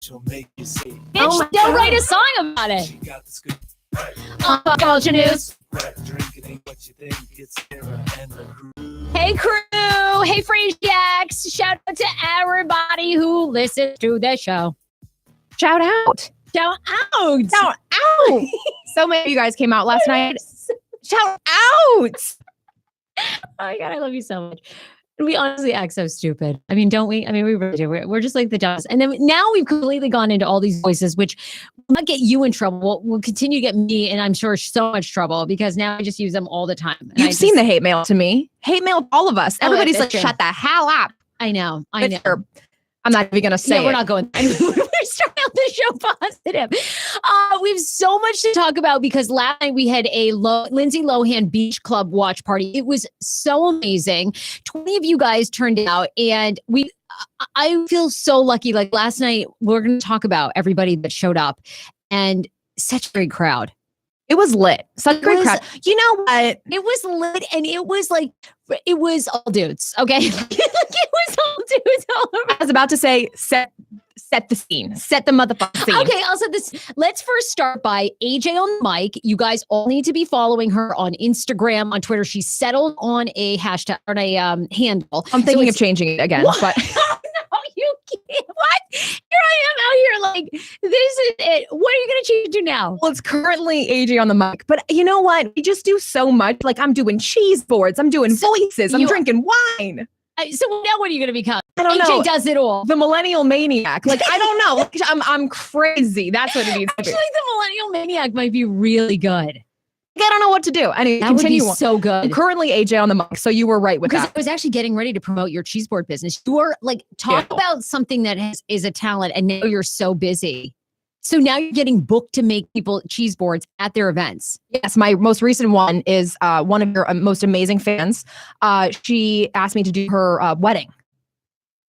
She'll make you say, Bitch, don't write a song about it. she got the scoop. Culture news. Drinking ain't what you think. It's Sarah and the crew. Hey, crew. Hey, Frase. Shout out to everybody who listens to the show. Shout out. Shout out. Shout out. So many of you guys came out last night. Shout out. Oh my God, I love you so much. We honestly act so stupid. I mean, don't we? I mean, we really do. We're just like the dumbest. And then now we've completely gone into all these voices, which will not get you in trouble. Will continue to get me, and I'm sure so much trouble because now I just use them all the time. And You've seen the hate mail to me. Hate mail to all of us. Everybody's like, shut the hell up. I know. I know. I'm not even going to say it. We're not going. We're starting out the show positive. We have so much to talk about because last night we had a Lindsay Lohan Beach Club watch party. It was so amazing. 20 of you guys turned out, and I feel so lucky. Like last night, we're going to talk about everybody that showed up, and such a great crowd. It was lit. Such a great crowd. You know what? It was lit, and it was all dudes. Okay, it was all dudes all around. I was about to say, set the scene. Set the motherfucking scene. Okay, I'll set this. Let's first start by AJ on the mic. You guys all need to be following her on Instagram, on Twitter. She's settled on a hashtag, on a handle. I'm thinking of changing it again, but no, you can't. What? Here I am out here like, this is it. What are you going to change to now? Well, it's currently AJ on the mic, but you know what? We just do so much. Like I'm doing cheese boards. I'm doing voices. I'm drinking wine. So now what are you going to become? I don't know. AJ does it all. The millennial maniac. Like, I don't know. Like, I'm crazy. That's what it needs to be. Actually, the millennial maniac might be really good. I don't know what to do. Anyway, that continue. Would be so good. I'm currently AJ on the mic, so you were right with that. Because I was actually getting ready to promote your cheese board business. You are like, talk about something that is a talent, and now you're so busy. So now you're getting booked to make people cheese boards at their events. Yes, my most recent one is one of your most amazing fans. She asked me to do her wedding.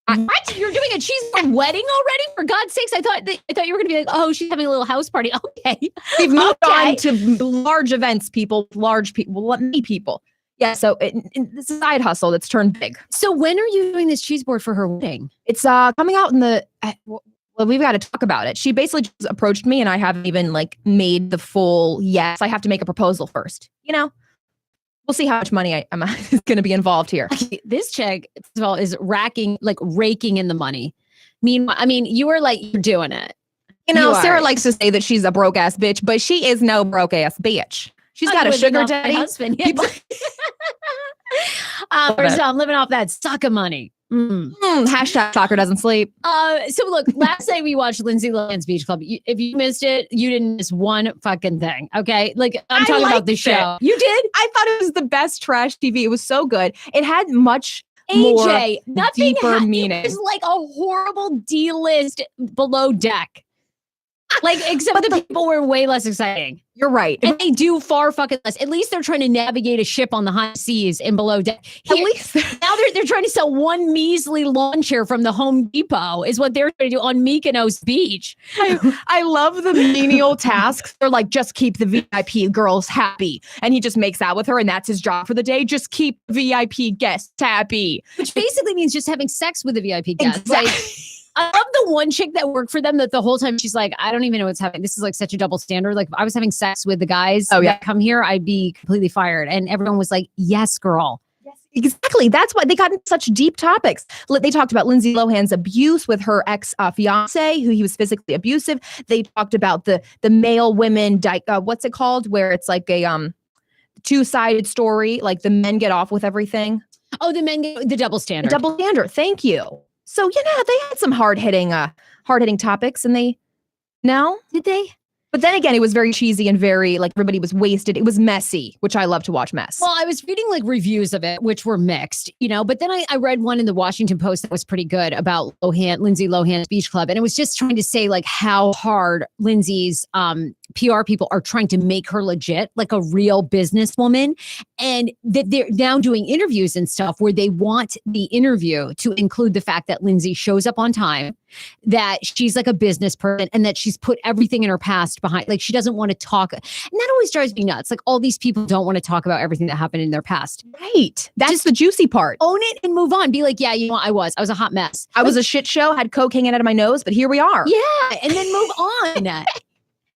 What? You're doing a cheese board wedding already? For God's sakes, I thought you were going to be like, oh, she's having a little house party. Okay. We've moved on to large events, many people. Yeah, so it's a side hustle that's turned big. So when are you doing this cheese board for her wedding? It's coming out in the... Well, we've got to talk about it. She basically just approached me, and I haven't even made the full yes. I have to make a proposal first. You know, we'll see how much money I'm going to be involved here. This chick, first of all, is raking in the money. Meanwhile, I mean, you're doing it. You know, Sarah likes to say that she's a broke ass bitch, but she is no broke ass bitch. She's got a sugar daddy. Husband. Yes. I'm living off that sucker money. Hashtag soccer doesn't sleep. So look, last night we watched Lindsay Lohan's Beach Club. If you missed it, you didn't miss one fucking thing. Okay, I'm talking about the show. You did? I thought it was the best trash TV. It was so good. It had much AJ, more deeper meaning. It was like a horrible D-list Below Deck. Except the people were way less exciting. You're right. And they do far fucking less. At least they're trying to navigate a ship on the high seas and Below Deck. At least now they're trying to sell one measly lawn chair from the Home Depot is what they're trying to do on Mykonos Beach. I love the menial tasks. They're like, just keep the VIP girls happy. And he just makes out with her, and that's his job for the day. Just keep VIP guests happy. Which basically means just having sex with the VIP guests. Exactly. I love the one chick that worked for them that the whole time she's like, I don't even know what's happening. This is such a double standard. If I was having sex with the guys that come here, I'd be completely fired. And everyone was like, yes, girl. Yes, exactly. That's why they got into such deep topics. They talked about Lindsay Lohan's abuse with her ex-fiance, who he was physically abusive. They talked about the male women, what's it called? Where it's like a two-sided story. Like the men get off with everything. Oh, the double standard. The double standard. Thank you. So, they had some hard-hitting topics, and did they? But then again, it was very cheesy and very, everybody was wasted. It was messy, which I love to watch mess. Well, I was reading, reviews of it, which were mixed, but then I read one in the Washington Post that was pretty good about Lindsay Lohan's Beach Club, and it was just trying to say, how hard Lindsay's PR people are trying to make her legit, like a real businesswoman, and that they're now doing interviews and stuff where they want the interview to include the fact that Lindsay shows up on time, that she's like a business person, and that she's put everything in her past behind. Like she doesn't want to talk. And that always drives me nuts. Like all these people don't want to talk about everything that happened in their past. Right. That's Just the juicy part. Own it and move on. Be like, yeah, you know what? I was a hot mess. I was a shit show, had coke hanging out of my nose, but here we are. Yeah. And then move on.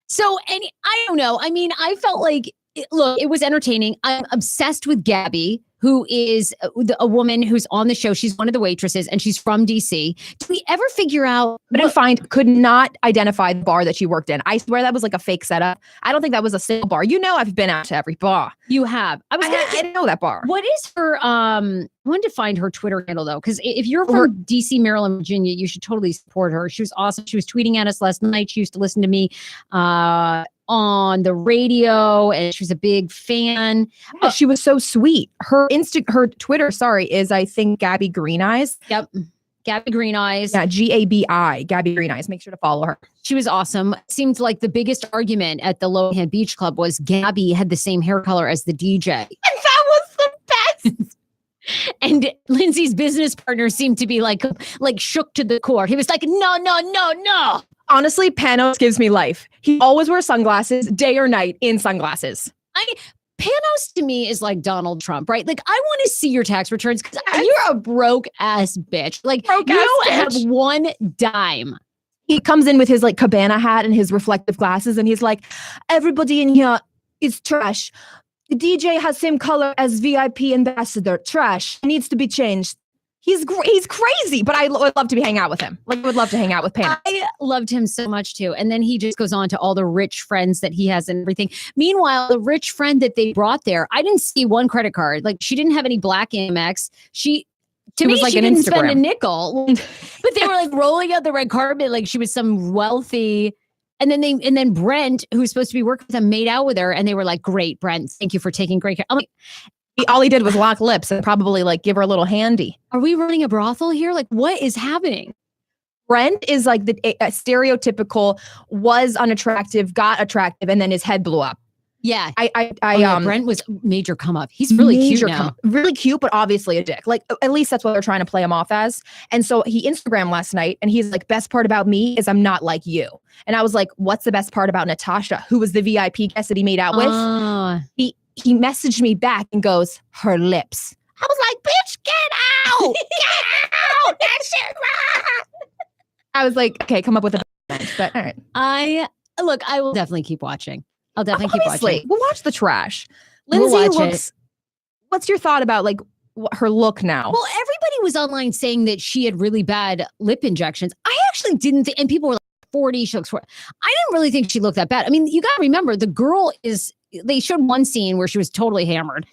So, and I don't know. I mean, I felt like, look, it was entertaining. I'm obsessed with Gabby, who is a woman who's on the show. She's one of the waitresses and she's from DC. Did we ever figure out? Could not identify the bar that she worked in. I swear that was like a fake setup. I don't think that was a single bar. You know, I've been out to every bar. You have. I didn't know that bar. What is her, I wanted to find her Twitter handle though, because if you're from DC, Maryland, Virginia, you should totally support her. She was awesome. She was tweeting at us last night. She used to listen to me on the radio, and she was a big fan. Yeah, she was so sweet. Her Twitter, is I think Gabby Green Eyes. Yep. Gabby Green Eyes. Yeah, GABI, Gabby Green Eyes. Make sure to follow her. She was awesome. Seemed like the biggest argument at the Lohan Beach Club was Gabby had the same hair color as the DJ. And that was the best. And Lindsay's business partner seemed to be like shook to the core. He was like, no. Honestly, Panos gives me life. He always wears sunglasses, day or night, in sunglasses. Panos to me is like Donald Trump, right? Like, I want to see your tax returns because you're a broke ass bitch. Like, you don't have one dime. He comes in with his like cabana hat and his reflective glasses, and he's like, everybody in here is trash. The DJ has same color as VIP ambassador. Trash. Needs to be changed. He's crazy, but I would love to hang out with him. Like, I would love to hang out with Pam. I loved him so much too. And then he just goes on to all the rich friends that he has and everything. Meanwhile, the rich friend that they brought there, I didn't see one credit card. Like, she didn't have any black Amex. She didn't spend a nickel. But they were like rolling out the red carpet like she was some wealthy. And then Brent, who's supposed to be working with them, made out with her, and they were like, "Great, Brent, thank you for taking great care." I'm like, all he did was lock lips and probably like give her a little handy. Are we running a brothel here? Like, what is happening? Brent is like the stereotypical, was unattractive, got attractive, and then his head blew up. Yeah, Brent was major come up. He's really cute now. Really cute, but obviously a dick. Like, at least that's what they're trying to play him off as. And so he Instagrammed last night, and he's like, "Best part about me is I'm not like you." And I was like, "What's the best part about Natasha, who was the VIP guest that he made out with?" He messaged me back and goes, "Her lips." I was like, "Bitch, get out! Get out! That shit." I was like, "Okay, come up with a." But all right. I will definitely keep watching. I'll definitely keep watching. We'll watch the trash. Lindsay looks. What's your thought about like her look now? Well, everybody was online saying that she had really bad lip injections. I actually didn't think, and people were like 40. She looks 40. I didn't really think she looked that bad. I mean, you got to remember, the girl is. They showed one scene where she was totally hammered,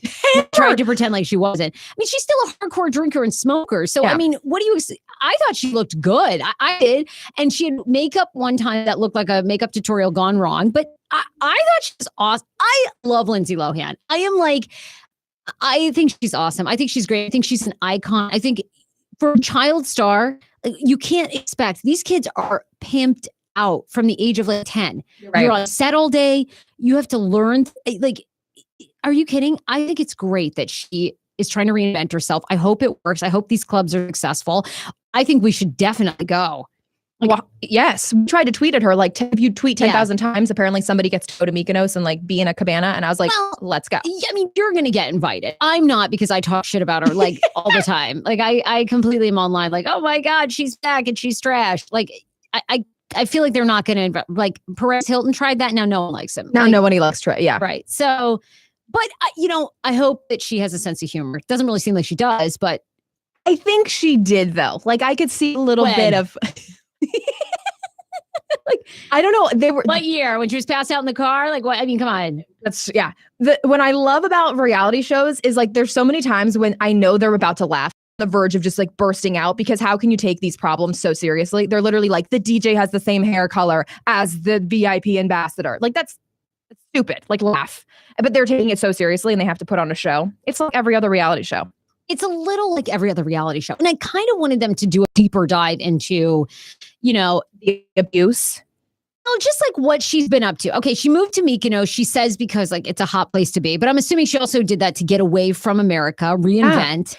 tried to pretend like she wasn't. I mean, she's still a hardcore drinker and smoker. So, yeah. I mean, I thought she looked good. I did. And she had makeup one time that looked like a makeup tutorial gone wrong. But I thought she was awesome. I love Lindsay Lohan. I think she's awesome. I think she's great. I think she's an icon. I think for a child star, you can't expect, these kids are pimped out from the age of like 10. Right. You're on set all day. You have to learn. Like, are you kidding? I think it's great that she is trying to reinvent herself. I hope it works. I hope these clubs are successful. I think we should definitely go. Like, well, yes. We tried to tweet at her, like, if you tweet 10,000 times, apparently somebody gets to go to Mykonos and like be in a cabana. And I was like, let's go. I mean, you're going to get invited. I'm not, because I talk shit about her like all the time. Like, I completely am online like, oh my God, she's back and she's trash. Like, I feel like they're not going to, like, Perez Hilton tried that. Now no one likes him. Now no one likes try. Yeah. Right. So, but, I hope that she has a sense of humor. It doesn't really seem like she does, but. I think she did, though. Like, I could see a little bit of. Like, I don't know. What year? When she was passed out in the car? Like, what? I mean, come on. That's, yeah. What I love about reality shows is, like, there's so many times when I know they're about to laugh. The verge of just like bursting out, because how can you take these problems so seriously? They're literally like, the DJ has the same hair color as the VIP ambassador. Like, that's stupid. Like, laugh. But they're taking it so seriously and they have to put on a show. It's like every other reality show. It's a little like every other reality show. And I kind of wanted them to do a deeper dive into, the abuse. just like what she's been up to. Okay, she moved to Mykonos, she says, because like it's a hot place to be. But I'm assuming she also did that to get away from America, reinvent.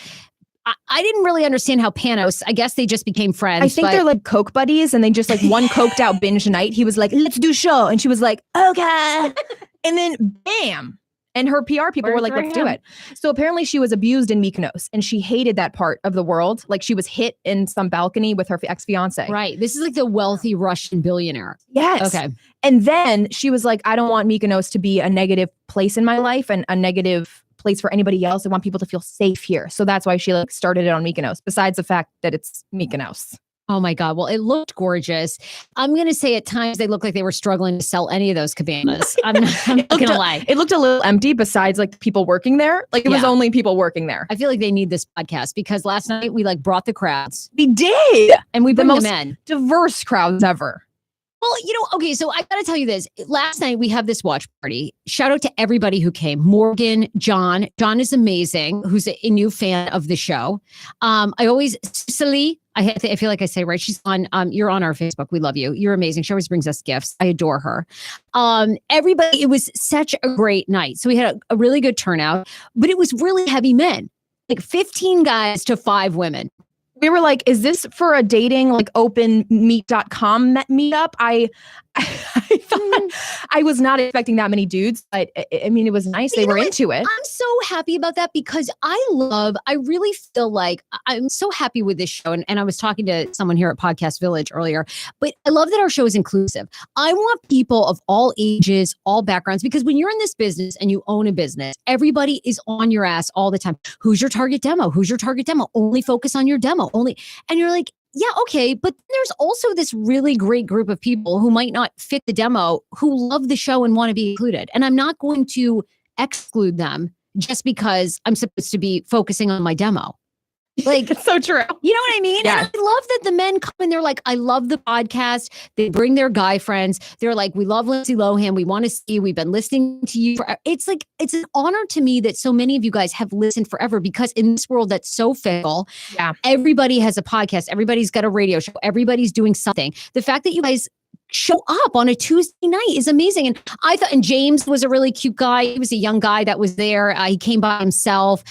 I didn't really understand how Panos, I guess they just became friends. I think they're like Coke buddies and they just like one coked out binge night. He was like, let's do show. And she was like, okay. And then bam. And her PR people were like, let's do it. So apparently she was abused in Mykonos and she hated that part of the world. Like she was hit in some balcony with her ex-fiance. Right. This is like the wealthy Russian billionaire. Yes. Okay. And then she was like, I don't want Mykonos to be a negative place in my life and a negative place for anybody else. I want people to feel safe here. So that's why she like started it on Mykonos, besides the fact that it's Mykonos. Oh my God. Well, it looked gorgeous. I'm going to say at times they looked like they were struggling to sell any of those cabanas. I'm not going to lie. It looked a little empty besides like the people working there. Like it was only people working there. I feel like they need this podcast because last night we like brought the crowds. We did. And we bring the most them in. Diverse crowds ever. Well, okay, so I got to tell you this. Last night we have this watch party. Shout out to everybody who came. Morgan, John. John is amazing, who's a new fan of the show. Cecily, I feel like I say right. She's on, you're on our Facebook. We love you. You're amazing. She always brings us gifts. I adore her. Everybody, it was such a great night. So we had a really good turnout, but it was really heavy men, like 15 guys to 5 women. We were like, is this for a dating, like openmeet.com meetup? I thought I was not expecting that many dudes, but I mean, it was nice. They were into it. I'm so happy about that because I really feel like I'm so happy with this show. And I was talking to someone here at Podcast Village earlier, but I love that our show is inclusive. I want people of all ages, all backgrounds, because when you're in this business and you own a business, everybody is on your ass all the time. Who's your target demo? Who's your target demo? Only focus on your demo. And you're like, yeah, okay. But there's also this really great group of people who might not fit the demo, who love the show and want to be included. And I'm not going to exclude them just because I'm supposed to be focusing on my demo. Like, it's so true. You know what I mean? Yeah. And I love that the men come and they're like, I love the podcast. They bring their guy friends. They're like, we love Lindsay Lohan. We want to see you. We've been listening to you. It's like, it's an honor to me that so many of you guys have listened forever, because in this world that's so fickle, everybody has a podcast. Everybody's got a radio show. Everybody's doing something. The fact that you guys show up on a Tuesday night is amazing. And I thought, and James was a really cute guy. He was a young guy that was there. He came by himself.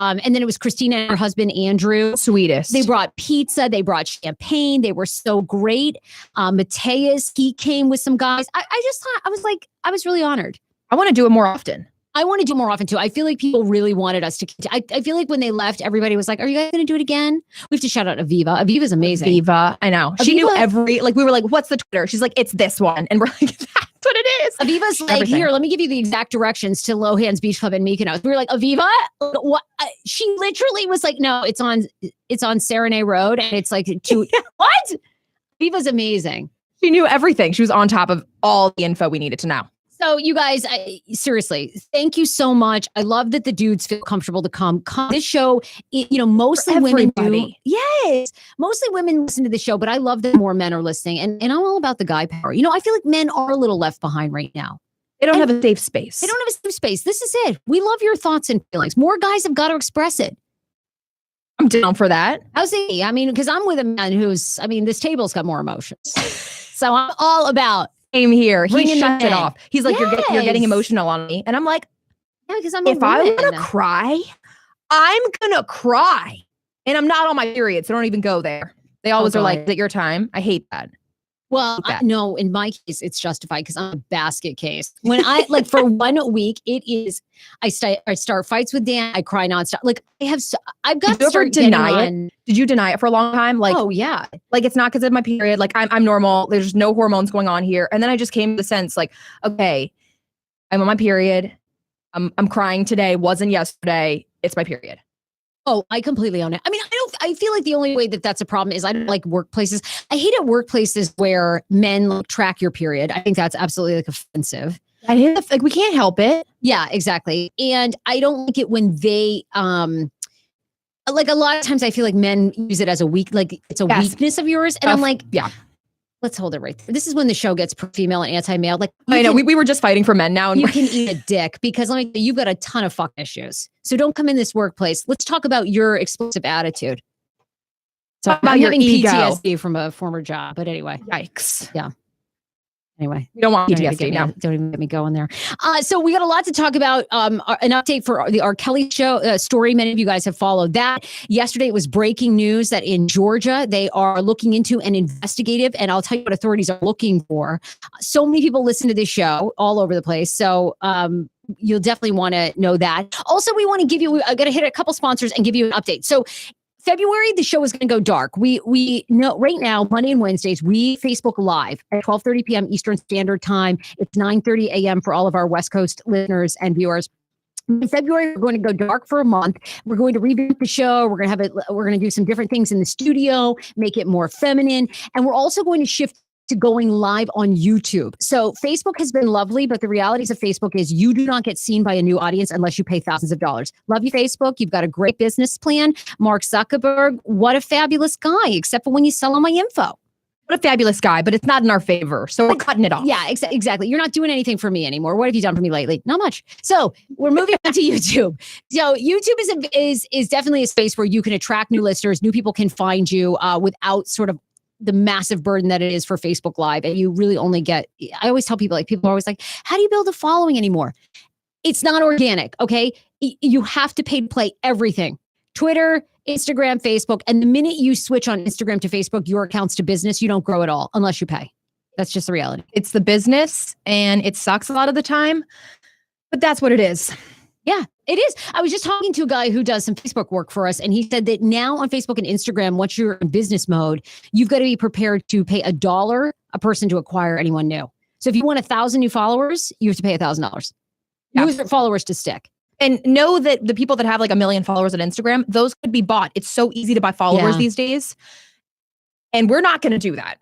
And then it was Christina and her husband, Andrew. Sweetest. They brought pizza. They brought champagne. They were so great. Mateus, he came with some guys. I just thought, I was really honored. I want to do it more often. I want to do more often too. I feel like people really wanted us to. I feel like when they left, everybody was like, "Are you guys going to do it again?" We have to shout out Aviva. Aviva's amazing. Aviva, I know. She knew we were like, "What's the Twitter?" She's like, "It's this one," and we're like, "That's what it is." Aviva's like, "Here, let me give you the exact directions to Lohan's Beach Club in Mykonos." We were like, "Aviva, what?" She literally was like, "No, it's on Serenay Road, and it's like what?" Aviva's amazing. She knew everything. She was on top of all the info we needed to know. So you guys, seriously, thank you so much. I love that the dudes feel comfortable to come. This show, mostly women do. Yes, mostly women listen to the show, but I love that more men are listening. And I'm all about the guy power. I feel like men are a little left behind right now. They don't have a safe space. They don't have a safe space. This is it. We love your thoughts and feelings. More guys have got to express it. I'm down for that. How's he? I mean, because I'm with a man who's, this table's got more emotions. So I'm all about. Same here. He shuts it off. He's like, you're getting emotional on me. And I'm like, yeah, because I'm if I want to cry, I'm going to cry. And I'm not on my period, so don't even go there. They always are like, is it your time? I hate that. Well, no, in my case, it's justified because I'm a basket case. When I for 1 week, it is, I start fights with Dan. I cry nonstop. Like I've got to start deny it. Did you deny it for a long time? Like, oh yeah. Like it's not because of my period. Like I'm normal. There's no hormones going on here. And then I just came to the sense like, okay, I'm on my period. I'm crying today. Wasn't yesterday. It's my period. Oh, I completely own it. I feel like the only way that that's a problem is I don't like workplaces. I hate at workplaces where men track your period. I think that's absolutely offensive. I hate like we can't help it. Yeah, exactly. And I don't like it when they like a lot of times I feel like men use it as a it's a weakness of yours. And I'm like, yeah. Let's hold it right there. This is when the show gets pro-female and anti-male. Like I know we were just fighting for men now. And you can eat a dick because you've got a ton of fucking issues. So don't come in this workplace. Let's talk about your explosive attitude. Talk about your ego. PTSD from a former job. But anyway. Yikes. Yeah. Anyway, We don't want don't even PTSD now. don't even get me going there. So we got a lot to talk about. An update for the R. Kelly show story. Many of you guys have followed that. Yesterday, it was breaking news that in Georgia, they are looking into an investigative, and I'll tell you what authorities are looking for. So many people listen to this show all over the place. So you'll definitely want to know that. Also, we want to give you, I got to hit a couple sponsors and give you an update. So February, the show is going to go dark. We know right now, Monday and Wednesdays, we Facebook Live at 12:30 p.m. Eastern Standard Time. It's 9:30 a.m. for all of our West Coast listeners and viewers. In February, we're going to go dark for a month. We're going to revamp the show. We're going to do some different things in the studio, make it more feminine, and we're also going to shift to going live on YouTube. So Facebook has been lovely, but the realities of Facebook is you do not get seen by a new audience unless you pay thousands of dollars. Love you, Facebook. You've got a great business plan. Mark Zuckerberg, what a fabulous guy, except for when you sell all my info. What a fabulous guy, but it's not in our favor. So we're cutting it off. Yeah, exactly. You're not doing anything for me anymore. What have you done for me lately? Not much. So we're moving on to YouTube. So YouTube is definitely a space where you can attract new listeners. New people can find you without sort of the massive burden that it is for Facebook Live. And you really only get, I always tell people, like, people are always like, how do you build a following anymore? It's not organic, okay? You have to pay to play everything. Twitter, Instagram, Facebook. And the minute you switch on Instagram to Facebook, your account's to business, you don't grow at all unless you pay. That's just the reality. It's the business and it sucks a lot of the time, but that's what it is. Yeah, it is. I was just talking to a guy who does some Facebook work for us, and he said that now on Facebook and Instagram, once you're in business mode, you've got to be prepared to pay $1 a person to acquire anyone new. So if you want 1,000 new followers, you have to pay $1,000. Yeah. New followers to stick. And know that the people that have like 1 million followers on Instagram, those could be bought. It's so easy to buy followers these days. And we're not going to do that.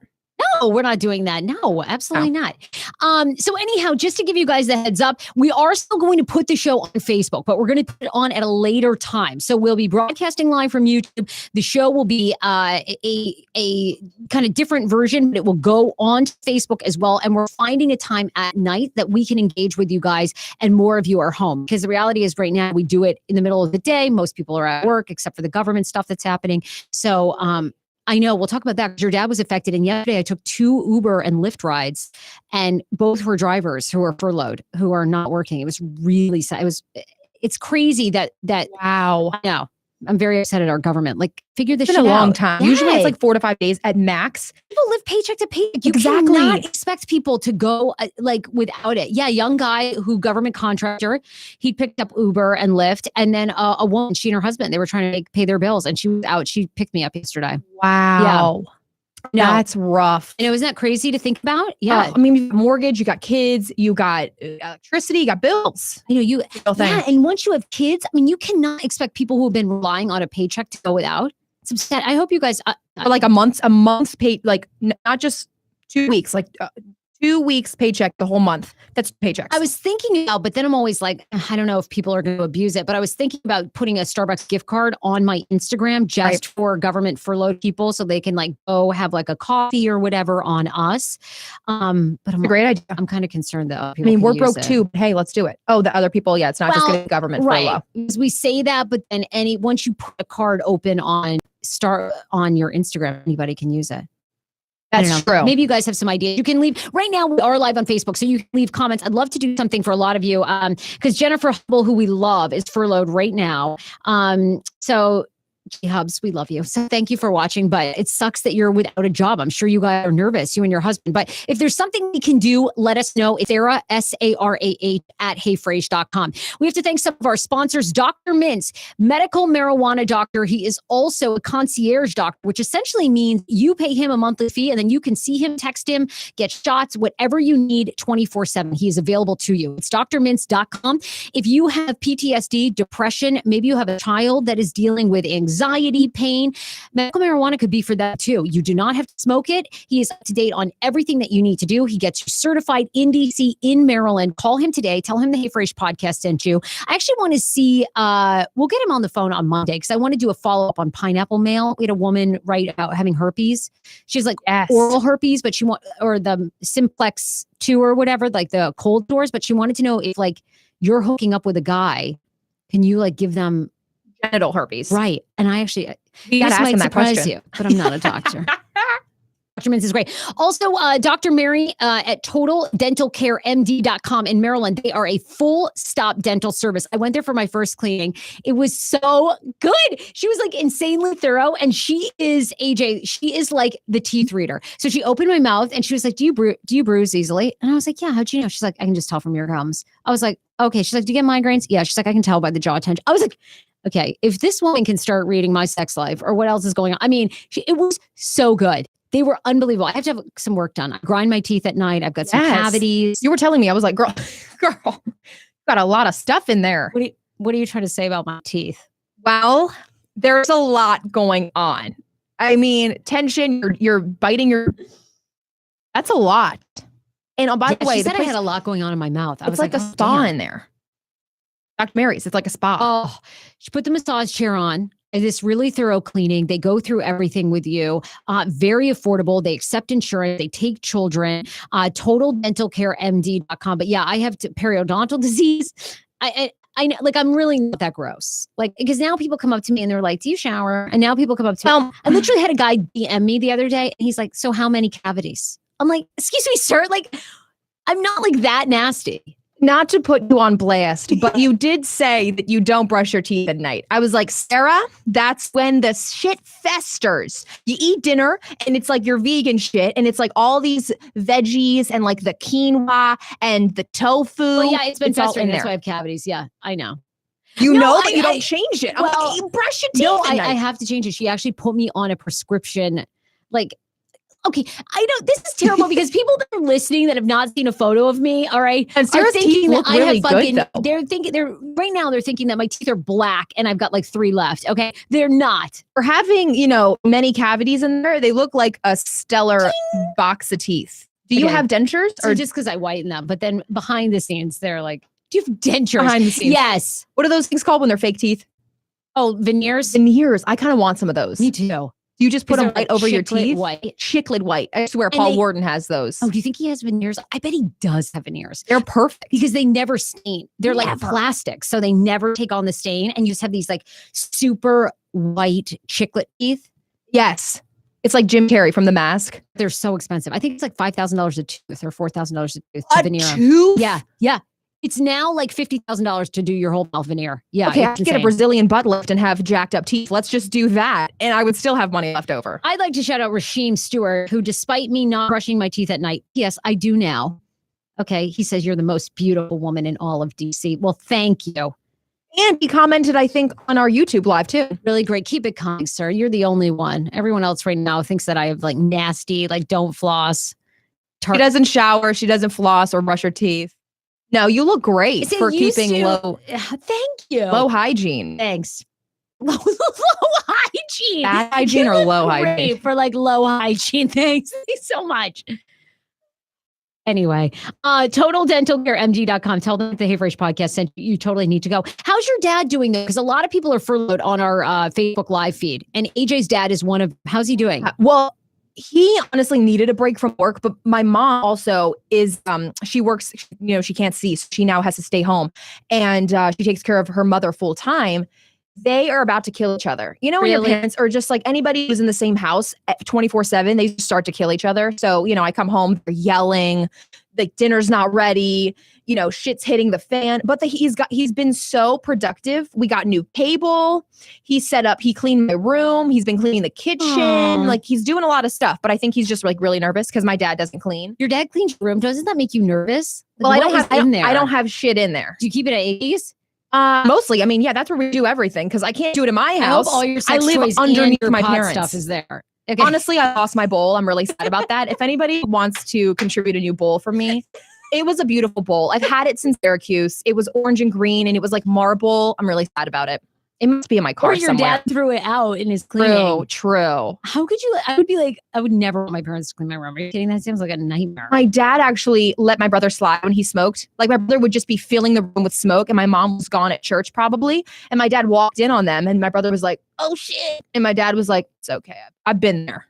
No, we're not doing that. No, absolutely not. So anyhow, just to give you guys the heads up, we are still going to put the show on Facebook, but we're going to put it on at a later time. So we'll be broadcasting live from YouTube. The show will be a kind of different version, but it will go on to Facebook as well. And we're finding a time at night that we can engage with you guys and more of you are home. Because the reality is right now we do it in the middle of the day. Most people are at work except for the government stuff that's happening. So I know we'll talk about that because your dad was affected. And yesterday I took 2 Uber and Lyft rides and both were drivers who are furloughed, who are not working. It was really sad. It's crazy that Wow. I know. I'm very upset at our government. Like, figure this shit out. It's been a long time. Yeah. Usually it's like 4 to 5 days at max. People live paycheck to paycheck. You Exactly. cannot expect people to go like without it. Yeah, young guy who government contractor, he picked up Uber and Lyft, and then a woman, she and her husband, they were trying to pay their bills, and she was out. She picked me up yesterday. Wow. No. That's rough. And isn't that crazy to think about? Yeah. I mean, you got mortgage, you got kids, you got electricity, you got bills. You Real thing. yeah, and once you have kids, I mean, you cannot expect people who have been relying on a paycheck to go without. It's upset. I hope you guys For like a month's pay, like not just 2 weeks, like 2 weeks paycheck the whole month. That's paychecks. I was thinking about, but then I'm always like, I don't know if people are going to abuse it, but I was thinking about putting a Starbucks gift card on my Instagram just for government furloughed people so they can like go have like a coffee or whatever on us. But I'm a great idea. I'm kind of concerned though. I mean, we're broke too. But hey, let's do it. Oh, the other people. Yeah, it's not just getting government furlough. Because we say that, but then once you put a card open on your Instagram, anybody can use it. That's true. Maybe you guys have some ideas. You can leave right now. We are live on Facebook, so you can leave comments. I'd love to do something for a lot of you. Because Jennifer Hubble, who we love, is furloughed right now. So Hubs, we love you. So thank you for watching, but it sucks that you're without a job. I'm sure you guys are nervous, you and your husband, but if there's something we can do, let us know. It's Sarah, SARAH at heyfrase.com. We have to thank some of our sponsors, Dr. Mintz, medical marijuana doctor. He is also a concierge doctor, which essentially means you pay him a monthly fee and then you can see him, text him, get shots, whatever you need 24/7. He is available to you. It's drmintz.com. If you have PTSD, depression, maybe you have a child that is dealing with anxiety, pain, medical marijuana could be for that too. You do not have to smoke it. He is up to date on everything that you need to do. He gets you certified in DC, in Maryland. Call him today. Tell him the Hey Frase podcast sent you. I actually want to see, we'll get him on the phone on Monday because I want to do a follow-up on pineapple mail. We had a woman write about having herpes. She's like oral herpes, but or the simplex 2 or whatever, like the cold sores, but she wanted to know if like you're hooking up with a guy, can you like give them genital herpes? Right. And I actually, you this might might surprise you, but I'm not a doctor. Dr. Mintz is great. Also, Dr. Mary at TotalDentalCareMD.com in Maryland. They are a full stop dental service. I went there for my first cleaning. It was so good. She was like insanely thorough. And she is, AJ, she is like the teeth reader. So she opened my mouth and she was like, do you bruise easily? And I was like, yeah, how'd you know? She's like, I can just tell from your gums. I was like, okay. She's like, do you get migraines? Yeah. She's like, I can tell by the jaw tension. I was like, okay, if this woman can start reading my sex life or what else is going on. I mean, it was so good. They were unbelievable. I have to have some work done. I grind my teeth at night. I've got some cavities. You were telling me, I was like, girl, got a lot of stuff in there. What are you trying to say about my teeth? Well, there's a lot going on. I mean, tension, you're biting that's a lot. And by the way, she said I had a lot going on in my mouth. It's like a spa in there. Dr. Mary's, it's like a spa. Oh, she put the massage chair on. And this really thorough cleaning. They go through everything with you. Very affordable. They accept insurance. They take children. TotalDentalCareMD.com. But yeah, I have periodontal disease. I know, like, I'm really not that gross. Like, because now people come up to me and they're like, do you shower? And now people come up to me. I literally had a guy DM me the other day and he's like, so how many cavities? I'm like, excuse me, sir. Like, I'm not like that nasty. Not to put you on blast, but you did say that you don't brush your teeth at night. I was like, Sarah, that's when the shit festers. You eat dinner and it's like your vegan shit. And it's like all these veggies and like the quinoa and the tofu. Well, yeah, it's been festering. That's why I have cavities. Yeah, I know. You know, but you don't change it. Well, like, you brush your teeth No, at night. I have to change it. She actually put me on a prescription, like, okay, I know this is terrible because people that are listening that have not seen a photo of me, all right, and Sarah's teeth look really good, though. They're thinking they're thinking that my teeth are black and I've got like 3 left. Okay, they're not. For having, many cavities in there, they look like a stellar box of teeth. Do you have dentures, or just because I whiten them? But then behind the scenes, they're like, do you have dentures behind the scenes? Yes. What are those things called when they're fake teeth? Oh, veneers. Veneers. I kind of want some of those. Me too. You just put them right over your teeth? White. Chiclet white. I swear Paul Warden has those. Oh, do you think he has veneers? I bet he does have veneers. They're perfect. Because they never stain. They're like plastic. So they never take on the stain. And you just have these like super white chiclet teeth. Yes. It's like Jim Carrey from The Mask. They're so expensive. I think it's like $5,000 a tooth or $4,000 a tooth to veneer. Tooth? Yeah. It's now like $50,000 to do your whole mouth veneer. Yeah. Okay, I could get a Brazilian butt lift and have jacked up teeth. Let's just do that. And I would still have money left over. I'd like to shout out Rasheem Stewart, who despite me not brushing my teeth at night, yes, I do now. Okay. He says, you're the most beautiful woman in all of DC. Well, thank you. And he commented, I think, on our YouTube live too. Really great. Keep it coming, sir. You're the only one. Everyone else right now thinks that I have like nasty, like don't floss. She doesn't shower. She doesn't floss or brush her teeth. No, you look great for keeping low. Thank you. Low hygiene. Thanks. Low hygiene. Bad hygiene or low hygiene? For like low hygiene. Thanks so much. Anyway, TotalDentalCareMD.com. Tell them the Hey Frase podcast sent you. You totally need to go. How's your dad doing though? Because a lot of people are furloughed on our Facebook live feed, and AJ's dad is one of. How's he doing? Well, he honestly needed a break from work, but my mom also is, she works, she can't see. So she now has to stay home and she takes care of her mother full time. They are about to kill each other. When your parents are just like anybody who's in the same house 24/7, they start to kill each other. So, I come home, they're yelling, like dinner's not ready, shit's hitting the fan, but he's been so productive. We got new cable. He cleaned my room. He's been cleaning the kitchen. Aww. Like he's doing a lot of stuff, but I think he's just like really nervous because my dad doesn't clean. Your dad cleans your room. Doesn't that make you nervous? Well, I don't have shit in there. Do you keep it at 80s? Mostly. I mean, yeah, that's where we do everything because I can't do it in my house. All your I live underneath my parents. Stuff is there. Okay. Honestly, I lost my bowl. I'm really sad about that. If anybody wants to contribute a new bowl for me, it was a beautiful bowl. I've had it since Syracuse. It was orange and green and it was like marble. I'm really sad about it. It must be in my car or your somewhere. dad threw it out in his cleaning. True. How could you? I would be like, I would never want my parents to clean my room. Are you kidding? That seems like a nightmare. My dad actually let my brother slide when he smoked. Like my brother would just be filling the room with smoke and my mom was gone at church probably. And my dad walked in on them and my brother was like, oh shit. And my dad was like, it's okay. I've been there.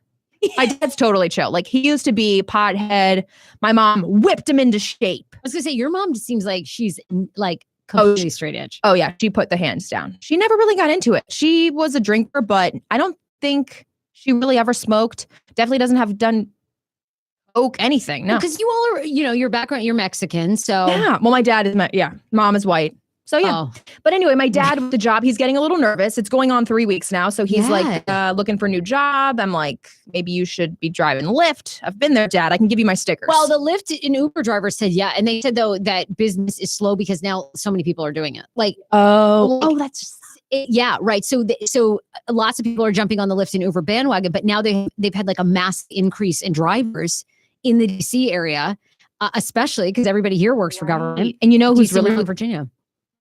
My dad's totally chill. Like he used to be pothead. My mom whipped him into shape. I was gonna say, your mom just seems like she's like completely straight edge. Oh yeah, she put the hands down. She never really got into it. She was a drinker, but I don't think she really ever smoked. Definitely Coke, anything. No. Because you all are, your background, you're Mexican. So Yeah. Well, my dad is mom is white. So yeah. Oh. But anyway, my dad with the job, he's getting a little nervous. It's going on 3 weeks now. So he's like looking for a new job. I'm like, maybe you should be driving Lyft. I've been there, Dad. I can give you my stickers. Well, the Lyft and Uber driver said, yeah. And they said, though, that business is slow because now so many people are doing it. Like, that's just yeah, right. So lots of people are jumping on the Lyft and Uber bandwagon, but now they've had like a mass increase in drivers in the DC area, especially because everybody here works for government. And you know who's DC, really Virginia?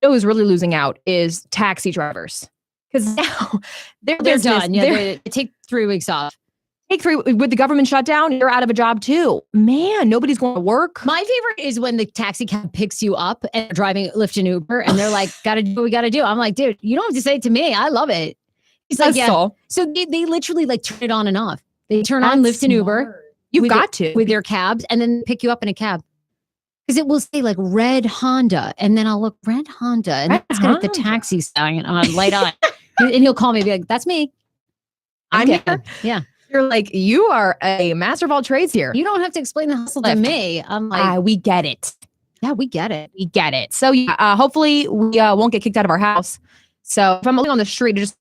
Who's really losing out is taxi drivers. Because now they're done. Yeah, they take 3 weeks off. With the government shutdown, you're out of a job too. Man, nobody's going to work. My favorite is when the taxi cab picks you up and they're driving Lyft and Uber and they're like, gotta do what we gotta do. I'm like, dude, you don't have to say it to me. I love it. He's like, yeah. So they literally like turn it on and off. They turn on Lyft and Uber. You've got to. With their cabs and then pick you up in a cab. Because it will say like red Honda. And then I'll look, red Honda. And it's got the taxi sign on, light on. And he'll call me and be like, that's me. I'm here. Yeah. You're like, you are a master of all trades here. You don't have to explain the hustle to me. I'm like, we get it. Yeah, we get it. We get it. So hopefully we won't get kicked out of our house. So if I'm living on the street, just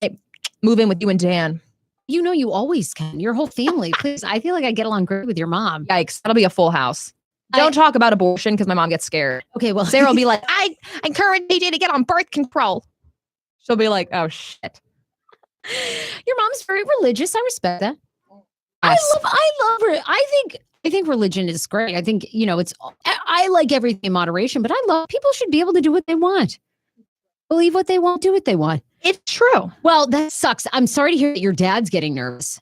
move in with you and Dan. You always can. Your whole family. Please. I feel like I get along great with your mom. Yikes. That'll be a full house. Don't talk about abortion because my mom gets scared. Okay, well. Sarah will be like, I encourage DJ to get on birth control. She'll be like, oh, shit. Your mom's very religious. I respect that. Yes. I love her. I think religion is great. I think, I like everything in moderation, but I love people should be able to do what they want. Believe what they want, do what they want. It's true. Well, that sucks. I'm sorry to hear that your dad's getting nervous.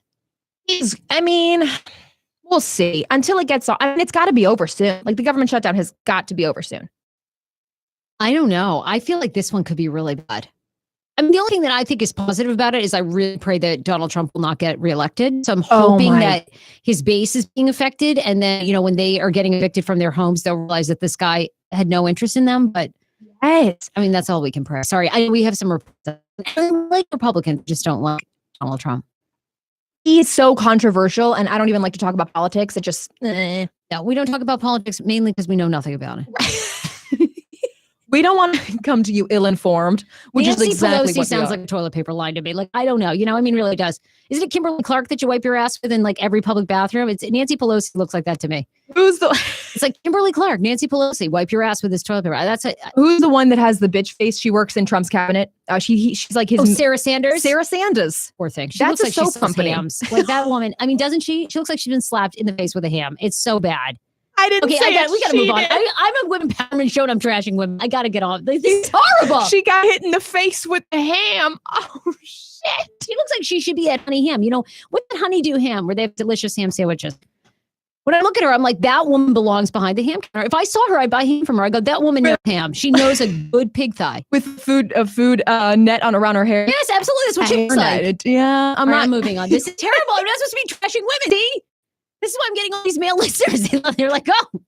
We'll see. Until it gets it's got to be over soon. Like the government shutdown has got to be over soon. I don't know. I feel like this one could be really bad. I mean, the only thing that I think is positive about it is I really pray that Donald Trump will not get reelected. So I'm hoping that his base is being affected. And then, when they are getting evicted from their homes, they'll realize that this guy had no interest in them. But yes, I mean, that's all we can pray. Sorry, we have some like Republicans just don't like Donald Trump. He is so controversial, and I don't even like to talk about politics. It just no, we don't talk about politics mainly because we know nothing about it. We don't want to come to you ill-informed, which Nancy is exactly Pelosi what sounds like a toilet paper line to me. Like, I don't know. Really does. Isn't it Kimberly Clark that you wipe your ass with in like every public bathroom? It's Nancy Pelosi looks like that to me. It's like Kimberly Clark, Nancy Pelosi, wipe your ass with this toilet paper. Who's the one that has the bitch face? She works in Trump's cabinet. She's like his. Sarah Sanders. Sarah Sanders. Poor thing. She That's looks a like soap company. Hams. Like that woman. I mean, doesn't she? She looks like she's been slapped in the face with a ham. It's so bad. I didn't say it. We got to move on. I'm a women empowerment show and I'm trashing women. I got to get on. This is horrible. She got hit in the face with the ham. Oh, shit. She looks like she should be at Honey Ham. What did Honeydew Ham where they have delicious ham sandwiches? When I look at her, I'm like, that woman belongs behind the ham counter. If I saw her, I'd buy ham from her. I go, that woman knows ham. She knows a good pig thigh. With a food net around her hair. Yes, absolutely. That's what she looks like. Yeah. I'm moving on. This is terrible. I'm not supposed to be trashing women. See? This is why I'm getting all these male listeners. They're like, oh.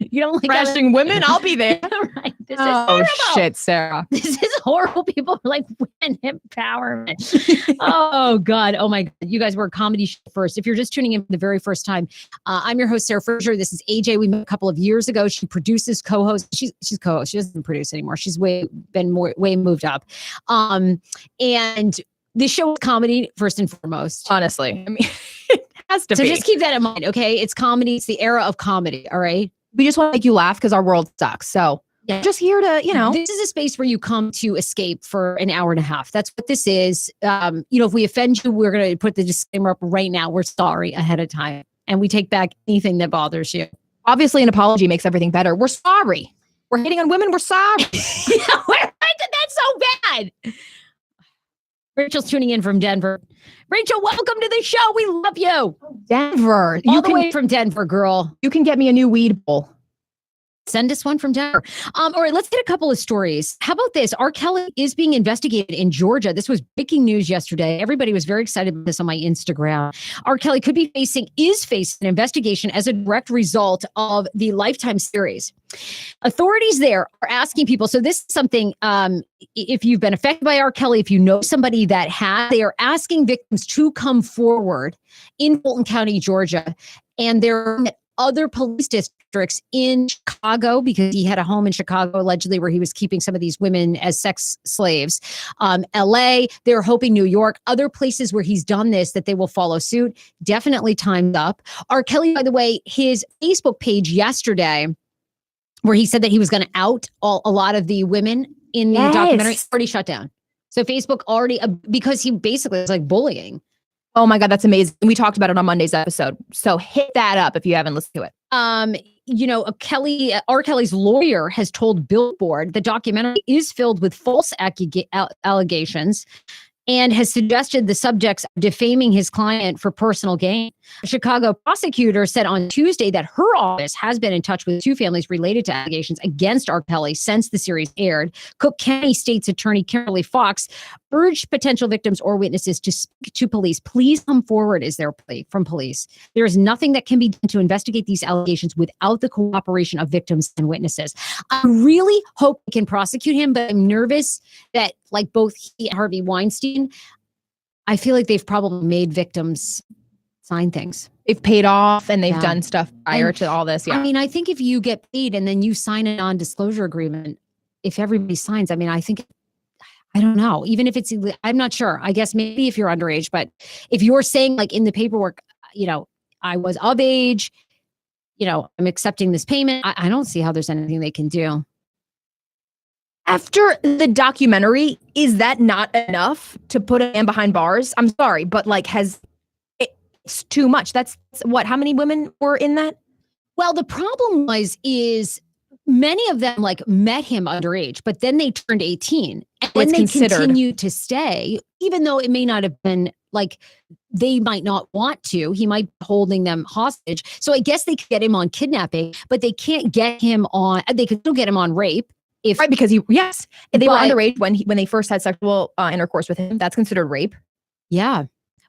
You don't like trashing women? I'll be there. Right. This is horrible. Shit, Sarah. This is horrible. People are like, women empowerment. Oh, God. Oh, my God. You guys were a comedy show first. If you're just tuning in for the very first time, I'm your host, Sarah Fraser. This is AJ. We met a couple of years ago. She produces, co-host. She's co-host. She doesn't produce anymore. She's way moved up. And this show is comedy first and foremost. Honestly. I mean, it has to be. So just keep that in mind, okay? It's comedy. It's the era of comedy, all right? We just want to make you laugh because our world sucks. So yeah. Just here to, This is a space where you come to escape for an hour and a half. That's what this is. If we offend you, we're going to put the disclaimer up right now. We're sorry ahead of time. And we take back anything that bothers you. Obviously, an apology makes everything better. We're sorry. We're hitting on women. We're sorry. Yeah, why did that so bad? Rachel's tuning in from Denver. Rachel, welcome to the show. We love you. Denver. All the way from Denver, girl. You can get me a new weed bowl. Send us one from Denver. All right, let's get a couple of stories. How about this? R. Kelly is being investigated in Georgia. This was breaking news yesterday. Everybody was very excited about this on my Instagram. R. Kelly is facing an investigation as a direct result of the Lifetime series. Authorities there are asking people. So this is something, if you've been affected by R. Kelly, if you know somebody that has, they are asking victims to come forward in Fulton County, Georgia. And they're other police districts in Chicago, because he had a home in Chicago, allegedly, where he was keeping some of these women as sex slaves. LA, they're hoping New York, other places where he's done this, that they will follow suit. Definitely timed up. R. Kelly, by the way, his Facebook page yesterday, where he said that he was going to out a lot of the women in the documentary, already shut down. So Facebook already, because he basically was like bullying. Oh my God, that's amazing. We talked about it on Monday's episode. So hit that up if you haven't listened to it. You know, R. Kelly's lawyer has told Billboard the documentary is filled with false allegations and has suggested the subjects defaming his client for personal gain. A Chicago prosecutor said on Tuesday that her office has been in touch with two families related to allegations against R. Kelly since the series aired. Cook County State's Attorney Kimberly Fox urged potential victims or witnesses to speak to police. Please come forward, is their plea from police. There is nothing that can be done to investigate these allegations without the cooperation of victims and witnesses. I really hope we can prosecute him, but I'm nervous that, like both he and Harvey Weinstein, I feel like they've probably made victims sign things. They've paid off and they've done stuff prior to all this. Yeah. I mean, I think if you get paid and then you sign a non-disclosure agreement, if everybody signs, I mean, I don't know, even if it's, I'm not sure. I guess maybe if you're underage, but if you're saying like in the paperwork, you know, I was of age, you know, I'm accepting this payment, I don't see how there's anything they can do. After the documentary, is that not enough to put a man behind bars? I'm sorry, but like it's too much. That's what, how many women were in that? Well, the problem is many of them like met him underage, but then they turned 18 and then they continued to stay, even though it may not have been like, they might not want to, he might be holding them hostage. So I guess they could get him on kidnapping, but they can't get him on, they could still get him on rape. Right, because they were underage when they first had sexual intercourse with him. That's considered rape. Yeah.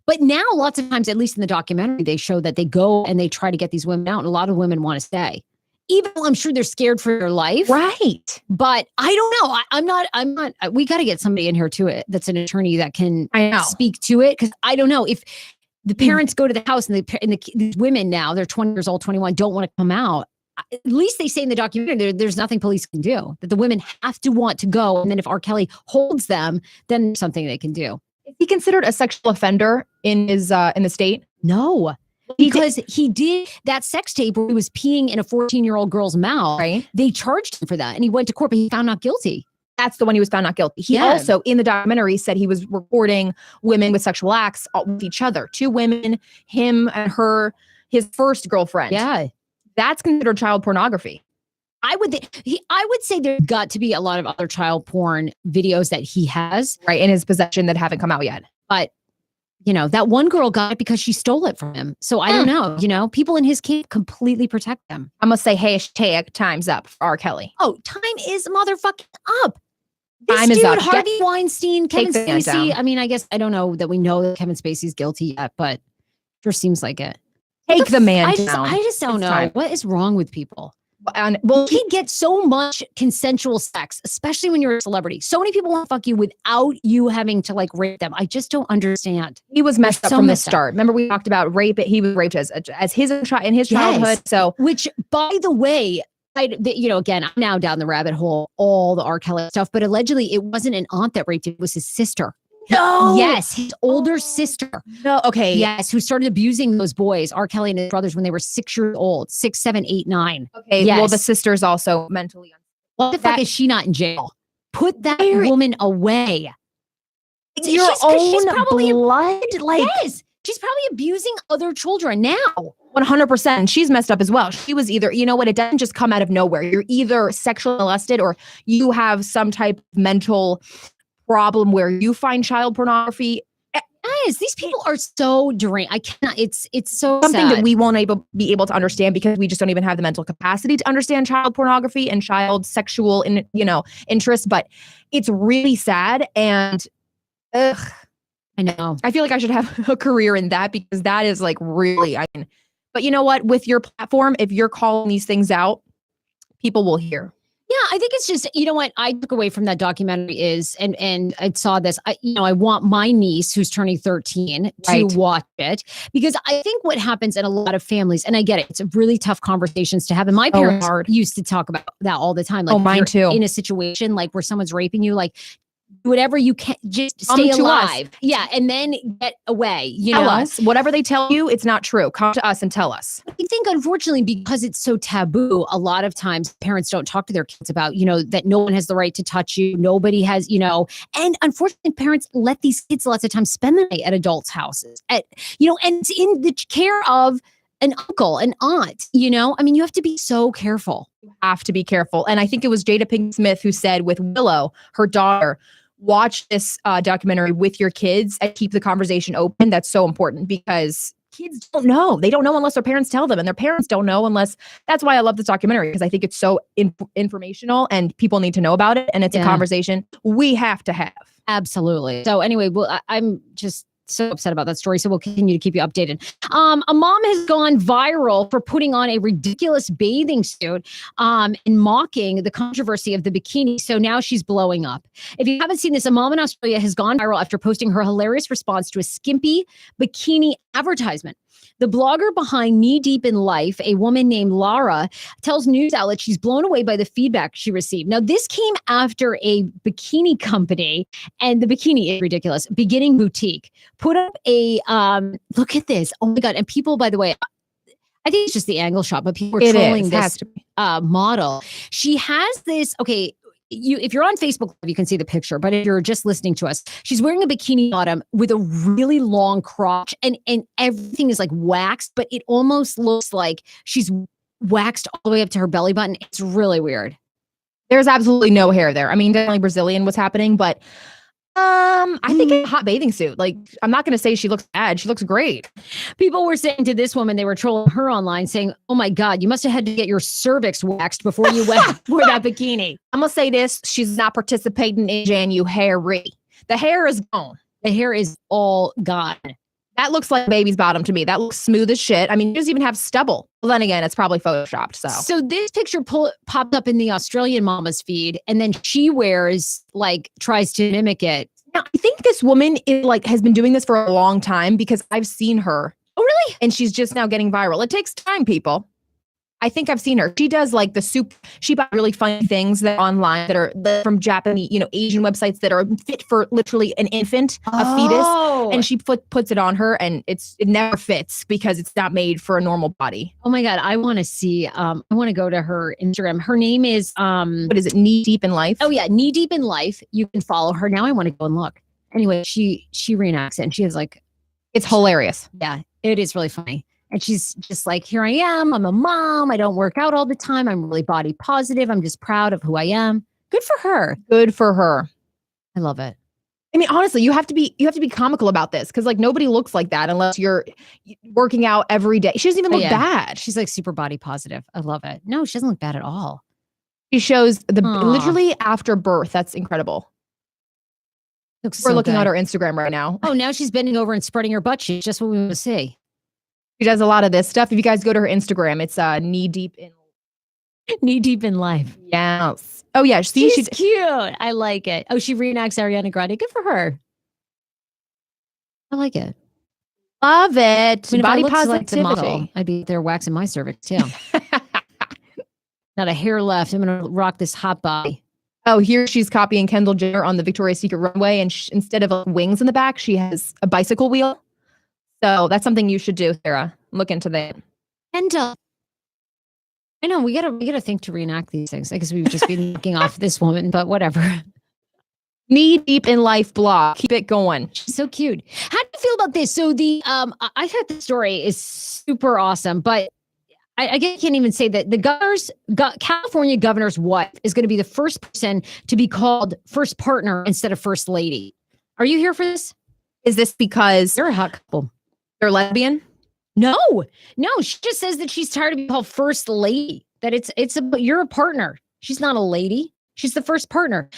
But now lots of times, at least in the documentary, they show that they go and they try to get these women out. And a lot of women want to stay. Even though I'm sure they're scared for their life. Right. But I don't know. I'm not, we got to get somebody in here to it that's an attorney that can speak to it. Because I don't know if the parents go to the house and these women now, they're 20 years old, 21, don't want to come out. At least they say in the documentary, there's nothing police can do, that the women have to want to go. And then if R. Kelly holds them, then there's something they can do. Is he considered a sexual offender in his in the state? No, because he did that sex tape where he was peeing in a 14-year-old girl's mouth. Right. They charged him for that and he went to court, but he found not guilty. That's the one he was found not guilty. He also, in the documentary, said he was recording women with sexual acts with each other. Two women, him and her, his first girlfriend. Yeah. That's considered child pornography. I would say there's got to be a lot of other child porn videos that he has. Right, in his possession that haven't come out yet. But, you know, that one girl got it because she stole it from him. So I don't know, you know, people in his camp completely protect them. I must say, hashtag time's up for R. Kelly. Oh, time is motherfucking up. Time this is dude, up. Harvey Weinstein, Kevin the man Spacey. down. I mean, I guess I don't know that we know that Kevin Spacey's guilty yet, but sure seems like it. Take the man down. I just don't know. Time. What is wrong with people? And he gets so much consensual sex, especially when you're a celebrity. So many people want to fuck you without you having to like rape them. I just don't understand. He was messed up from the start. Remember we talked about rape. He was raped as in his childhood. So, which, by the way, you know, again, I'm now down the rabbit hole, all the R. Kelly stuff, but allegedly it wasn't an aunt that raped him, it was his sister. No. Yes, his older sister. No. Okay. Yes, who started abusing those boys, R. Kelly and his brothers, when they were 6 years old, 6, 7, 8, 9. Okay. Yes. Well, the sister's also mentally. What the fuck is she not in jail? Put that woman away. Your own blood? Like, yes. She's probably abusing other children now. 100%. And she's messed up as well. She was either, you know what, it doesn't just come out of nowhere. You're either sexually molested or you have some type of mental problem where you find child pornography. Guys, these people are so deranged. I cannot. It's so something sad. that we won't be able to understand because we just don't even have the mental capacity to understand child pornography and child sexual interest. But it's really sad, and I know. I feel like I should have a career in that because that is like really. But you know what? With your platform, if you're calling these things out, people will hear. Yeah, I think it's just, you know what I took away from that documentary is, and I saw this, I want my niece who's turning 13 to watch it, because I think what happens in a lot of families, and I get it, it's a really tough conversations to have. And my parents used to talk about that all the time. Like, mine too. In a situation like where someone's raping you, like, whatever you can, just stay alive. Yeah. And then get away, tell us. Whatever they tell you, it's not true. Come to us and tell us. I think, unfortunately, because it's so taboo, a lot of times parents don't talk to their kids about, that no one has the right to touch you. Nobody has, and unfortunately, parents let these kids lots of times spend the night at adults' houses, and it's in the care of an uncle, an aunt, you have to be so careful. You have to be careful. And I think it was Jada Pinkett Smith who said with Willow, her daughter, watch this documentary with your kids and keep the conversation open. That's so important because kids don't know. They don't know unless their parents tell them, and their parents don't know unless. That's why I love this documentary, because I think it's so informational and people need to know about it. And it's a conversation we have to have. Absolutely. So anyway, well, I'm just so upset about that story. So we'll continue to keep you updated. A mom has gone viral for putting on a ridiculous bathing suit and mocking the controversy of the bikini. So now she's blowing up. If you haven't seen this, a mom in Australia has gone viral after posting her hilarious response to a skimpy bikini advertisement. The blogger behind Knee Deep in Life, a woman named Lara, tells news outlets she's blown away by the feedback she received. Now, this came after a bikini company, and the bikini is ridiculous, Beginning Boutique, put up a, look at this. Oh my God. And people, by the way, I think it's just the angle shot, but people were trolling this model. She has this, okay, if you're on Facebook, you can see the picture, but if you're just listening to us, she's wearing a bikini bottom with a really long crotch, and everything is like waxed, but it almost looks like she's waxed all the way up to her belly button. It's really weird. There's absolutely no hair there. I mean, definitely Brazilian what's happening, but I think a hot bathing suit. Like, I'm not going to say she looks bad. She looks great. People were saying to this woman, they were trolling her online saying, oh my God, you must have had to get your cervix waxed before you wore that bikini. I'm going to say this. She's not participating in January. The hair is gone. The hair is all gone. That looks like a baby's bottom to me. That looks smooth as shit. I mean, it doesn't even have stubble. Well, then again, it's probably photoshopped. So this picture popped up in the Australian mama's feed, and then she tries to mimic it. Now, I think this woman has been doing this for a long time, because I've seen her. Oh, really? And she's just now getting viral. It takes time, people. I think I've seen her. She does like the soup. She buys really funny things that are online that are from Japanese, Asian websites that are fit for literally an infant, a fetus. And she puts it on her, and it never fits because it's not made for a normal body. Oh my God. I want to see, I want to go to her Instagram. Her name is, what is it? Knee Deep in Life. Oh yeah. Knee Deep in Life. You can follow her. Now I want to go and look. Anyway, she reenacts it, and she is like, it's hilarious. Yeah, it is really funny. And she's just like, here I am. I'm a mom. I don't work out all the time. I'm really body positive. I'm just proud of who I am. Good for her. Good for her. I love it. I mean, honestly, you have to be comical about this, because nobody looks like that unless you're working out every day. She doesn't even look bad. She's like super body positive. I love it. No, she doesn't look bad at all. She shows literally after birth. That's incredible. We're looking at her Instagram right now. Oh, now she's bending over and spreading her butt cheeks. Just what we want to see. She does a lot of this stuff. If you guys go to her Instagram, it's Knee Deep in Life. Yes. Oh yeah. She's cute. I like it. Oh, she reenacts Ariana Grande. Good for her. I like it. Love it. I mean, body positivity. Like the positivity. model, I'd be there waxing my cervix too. Not a hair left. I'm gonna rock this hot body. Oh, here she's copying Kendall Jenner on the Victoria's Secret runway, and instead of wings in the back, she has a bicycle wheel. So that's something you should do, Sarah. Look into that. And I know we gotta think to reenact these things. I guess we've just been looking off this woman, but whatever. Knee Deep in Life blog. Keep it going. She's so cute. How do you feel about this? So the I thought the story is super awesome, but I can't even say that the California governor's wife is going to be the first person to be called first partner instead of first lady. Are you here for this? Is this because they're a hot couple? They're lesbian? No. She just says that she's tired of being called first lady. That you're a partner. She's not a lady. She's the first partner.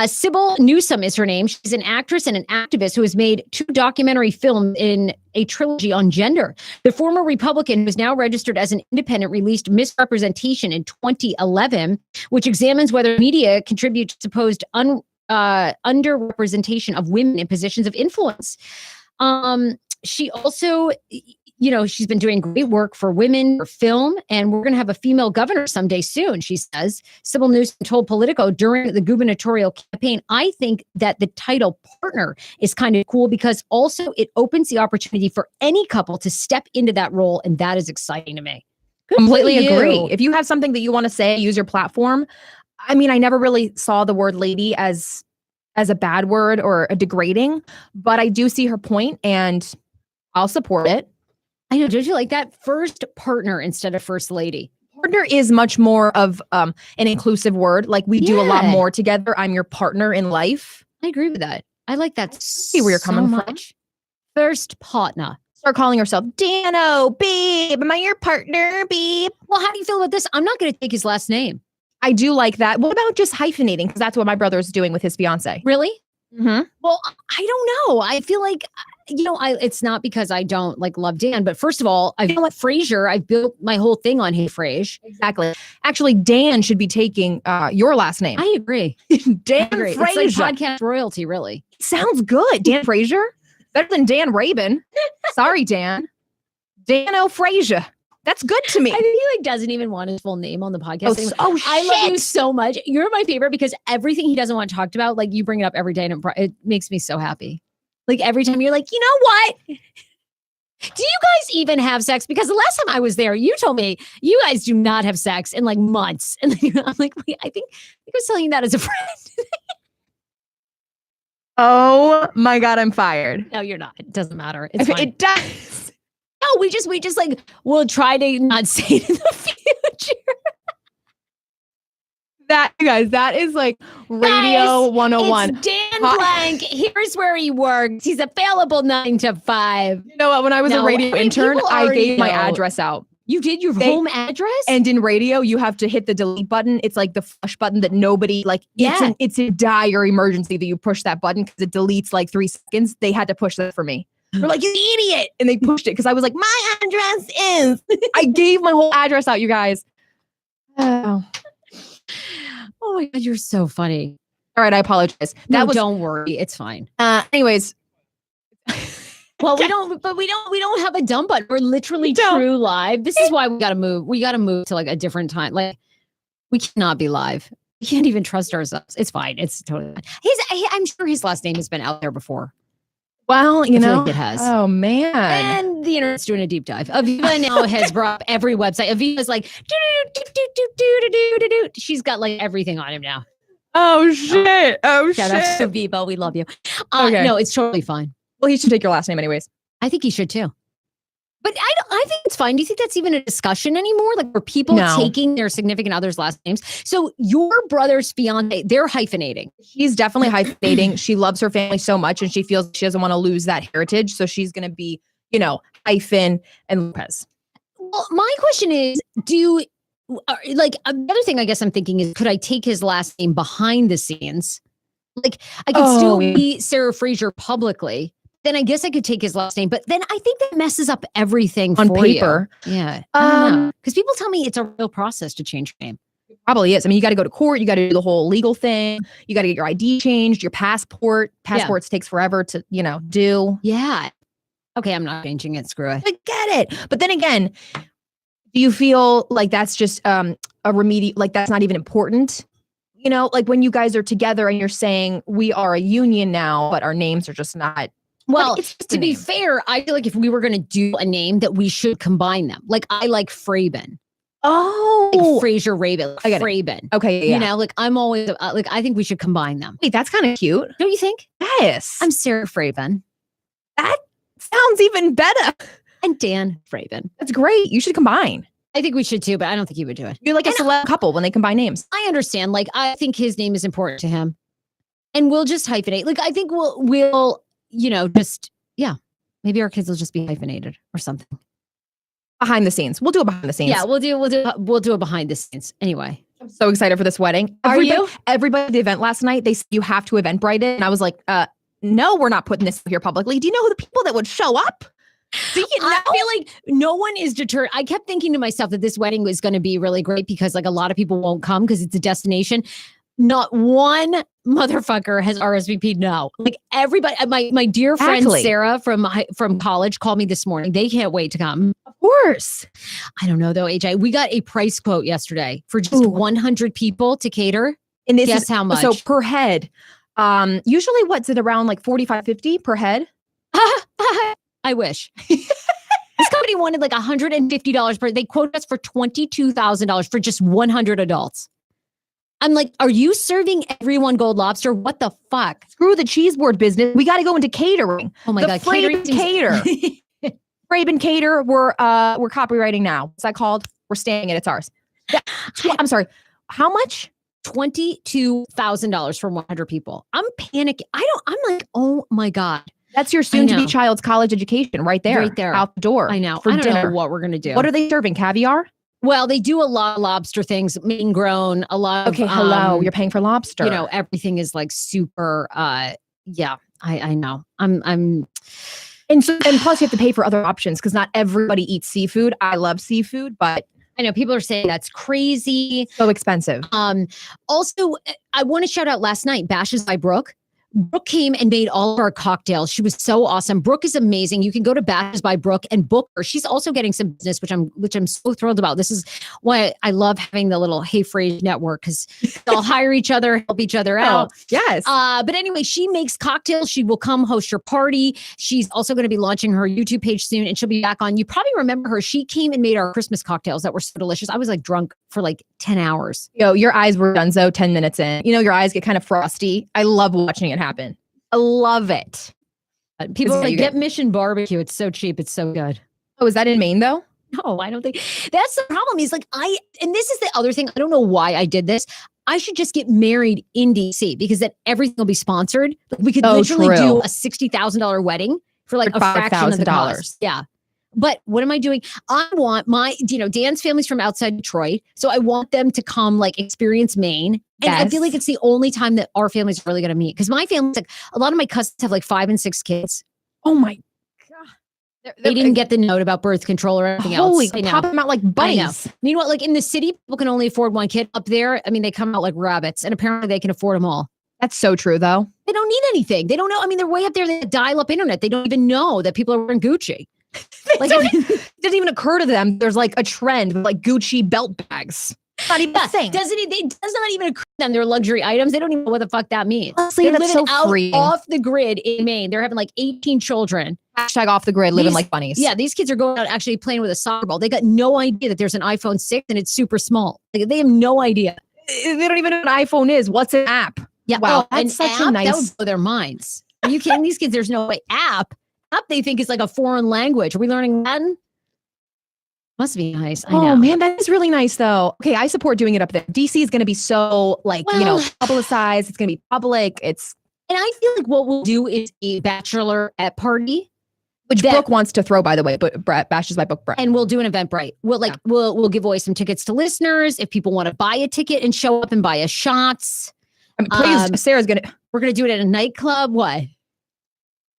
Sybil Newsom is her name. She's an actress and an activist who has made 2 documentary films in a trilogy on gender. The former Republican, who is now registered as an independent, released Misrepresentation in 2011, which examines whether media contribute to supposed underrepresentation of women in positions of influence. She also, she's been doing great work for women, for film, and we're going to have a female governor someday soon, she says. Sybil Newsom told Politico during the gubernatorial campaign, I think that the title partner is kind of cool because also it opens the opportunity for any couple to step into that role, and that is exciting to me. Completely agree. If you have something that you want to say, use your platform. I mean, I never really saw the word lady as a bad word or a degrading, but I do see her point and I'll support it. I know. Don't you like that? First partner instead of first lady. Partner is much more of an inclusive word. Like we do a lot more together. I'm your partner in life. I agree with that. I like that. See where you're coming from. First partner. Start calling yourself Dano, babe. Am I your partner, babe? Well, how do you feel about this? I'm not going to take his last name. I do like that. What about just hyphenating? Because that's what my brother is doing with his fiance. Really? Mm-hmm. Well, I don't know. I feel like, it's not because I don't love Dan, but first of all, Frasier, I've built my whole thing on Hey Frase. Exactly. Actually, Dan should be taking your last name. I agree. Dan Frasier. It's like podcast royalty, really. Sounds good. Dan Frasier? Better than Dan Rabin. Sorry, Dan. Dan O'Frazier. That's good to me. I think he doesn't even want his full name on the podcast. Shit. I love you so much. You're my favorite because everything he doesn't want talked about, you bring it up every day, and it makes me so happy. Every time you're like, you know what? Do you guys even have sex? Because the last time I was there, you told me you guys do not have sex in months. And I'm like, wait, I think I was telling you that as a friend. Oh my God, I'm fired. No, you're not. It doesn't matter. It's fine. It does. No, we just we'll try to not say it in the future. That, you guys, that is Radio 101. It's Dan Blank. Here's where he works. He's available 9 to 5. You know what? When I was a radio intern, I gave my address out. You did your home address? And in radio, you have to hit the delete button. It's the flush button that nobody it's a dire emergency that you push that button because it deletes 3 seconds. They had to push that for me. They're like, you idiot. And they pushed it because I was like, my address is. I gave my whole address out, you guys. Oh my God, you're so funny. All right, I apologize. Don't worry. It's fine. Anyways. Well, we don't have a dumb button. We're literally true live. This is why we got to move. We got to move to a different time. We cannot be live. We can't even trust ourselves. It's fine. It's totally fine. I'm sure his last name has been out there before. Well, it has. Oh, man. And the internet's doing a deep dive. Aviva now has brought up every website. Aviva's she's got everything on him now. Oh, shit. Shout out to Aviva. We love you. Okay. No, it's totally fine. Well, he should take your last name anyways. I think he should too. But I think it's fine. Do you think that's even a discussion anymore? Were people taking their significant other's last names? So your brother's fiance, they're hyphenating. She's definitely hyphenating. She loves her family so much and she feels she doesn't want to lose that heritage. So she's going to be, hyphen and Lopez. Well, my question is, another thing I guess I'm thinking is, could I take his last name behind the scenes? I could still be Sarah Fraser publicly. Then I guess I could take his last name, but then I think that messes up everything on paper. You. Yeah. Because people tell me it's a real process to change your name. It probably is. I mean, you got to go to court. You got to do the whole legal thing. You got to get your ID changed, your passport. Passports takes forever to, do. Yeah. Okay, I'm not changing it. Screw it. I get it. But then again, do you feel like that's just a remedial, that's not even important? When you guys are together and you're saying we are a union now, but our names are just not. Well, to be fair, I feel like if we were going to do a name that we should combine them. I like Fraben. Oh, Fraser Raven. Fraben. Okay. Yeah. I'm always I think we should combine them. Wait, that's kind of cute. Don't you think? Yes. I'm Sarah Fraben. That sounds even better. And Dan Fraben. That's great. You should combine. I think we should too, but I don't think he would do it. You're like a celeb couple when they combine names. I understand. I think his name is important to him. And we'll just hyphenate. I think we'll maybe our kids will just be hyphenated or something. Behind the scenes. We'll do it behind the scenes. Yeah, we'll do it behind the scenes. Anyway. I'm so excited for this wedding. Are you? Everybody at the event last night, they said you have to Eventbrite it. And I was like, no, we're not putting this here publicly. Do you know who the people that would show up? Do you know? I feel like no one is deterred. I kept thinking to myself that this wedding was going to be really great because like a lot of people won't come because it's a destination. Not one motherfucker has RSVP'd no. Like everybody, my dear friend Exactly. Sarah from college called me this morning. They can't wait to come. Of course. I don't know though, AJ. We got a price quote yesterday for just 100 people to cater. And this Guess is how much? So per head. Usually what's it around like 45, 50 per head? I wish. This company wanted like $150 per. They quoted us for $22,000 for just 100 adults. I'm like, are you serving everyone Gold Lobster? What the fuck? Screw the cheese board business. We got to go into catering. Oh my The God. Frase Cater. Frase Cater. We're copywriting now. What's that called? We're staying it. It's ours. I'm sorry. How much? $22,000 for 100 people. I'm panicking. I'm like, oh my God. That's your soon-to-be child's college education right there. Right there. Out the door. I know. For I don't dinner. know what we're going to do. What are they serving? Caviar? Well, they do a lot of lobster things, main grown, a lot of, Okay, hello. You're paying for lobster. you know, everything is like super, yeah, I know. I'm and plus you have to pay for other options because not everybody eats seafood. I love seafood, but I know people are saying that's crazy. so expensive. Also, I want to shout out last night, Bashes by Brooke. Brooke came and made all of our cocktails. She was so awesome. Brooke is amazing. You can go to Bashes by Brooke and book her. She's also getting some business, which I'm so thrilled about. This is why I love having the little Hey Frase network because they'll hire each other, help each other out. Yes. But anyway, she makes cocktails. She will come host your party. She's also going to be launching her YouTube page soon, and she'll be back on. You probably remember her. She came and made our Christmas cocktails that were so delicious. I was like drunk for like 10 hours. Your eyes were donezo 10 minutes in. Your eyes get kind of frosty. I love watching it happen. I love it. People Yeah, like, you get Mission Barbecue. It's so cheap. It's so good. Oh, is that in Maine though? No, I don't think that's the problem. Is like and this is the other thing. I don't know why I did this. I should just get married in DC because then everything will be sponsored. Like we could literally true. do a $60,000 wedding for like For a fraction of the $5,000. cost. Yeah. But what am I doing? I want my, Dan's family's from outside Detroit. So I want them to come like experience Maine. And I feel like it's the only time that our families are really going to meet. Because my family's like, a lot of my cousins have like 5 and 6 kids. Oh my God. They didn't get the note about birth control or anything else. Holy, pop them out like I know. bunnies. Meanwhile, like in the city, people can only afford 1 kid. Up there, I mean, they come out like rabbits. And apparently they can afford them all. That's so true though. They don't need anything. They don't know. I mean, they're way up there. They have dial-up internet. They don't even know that people are wearing Gucci. Like, it doesn't even occur to them. There's like a trend with like Gucci belt bags. It's not even a thing. It does not even occur to them. They're luxury items. They don't even know what the fuck that means. Honestly, They're that's living so out freeing. off the grid in Maine. They're having like 18 children. Hashtag off the grid, living These- like bunnies. Yeah, these kids are going out actually playing with a soccer ball. They got no idea that there's an iPhone 6 and it's super small. Like, they have no idea. They don't even know what an iPhone is. What's an app? Yeah, Wow, an that's such app? a That nice. would blow their minds. Are you kidding? These kids, there's no way. App they think is like a foreign language. Are we learning Latin? Must be nice. I know. Oh man, that is really nice though. Okay, I support doing it up there. DC is going to be so like, publicized. It's going to be public. And I feel like what we'll do is a bachelorette party, which Brooke wants to throw, by the way, but Bashes by Brooke. and we'll do an Eventbrite. We'll give away some tickets to listeners if people want to buy a ticket and show up and buy us shots. I mean, please, Sarah's going to. We're gonna do it at a nightclub. What?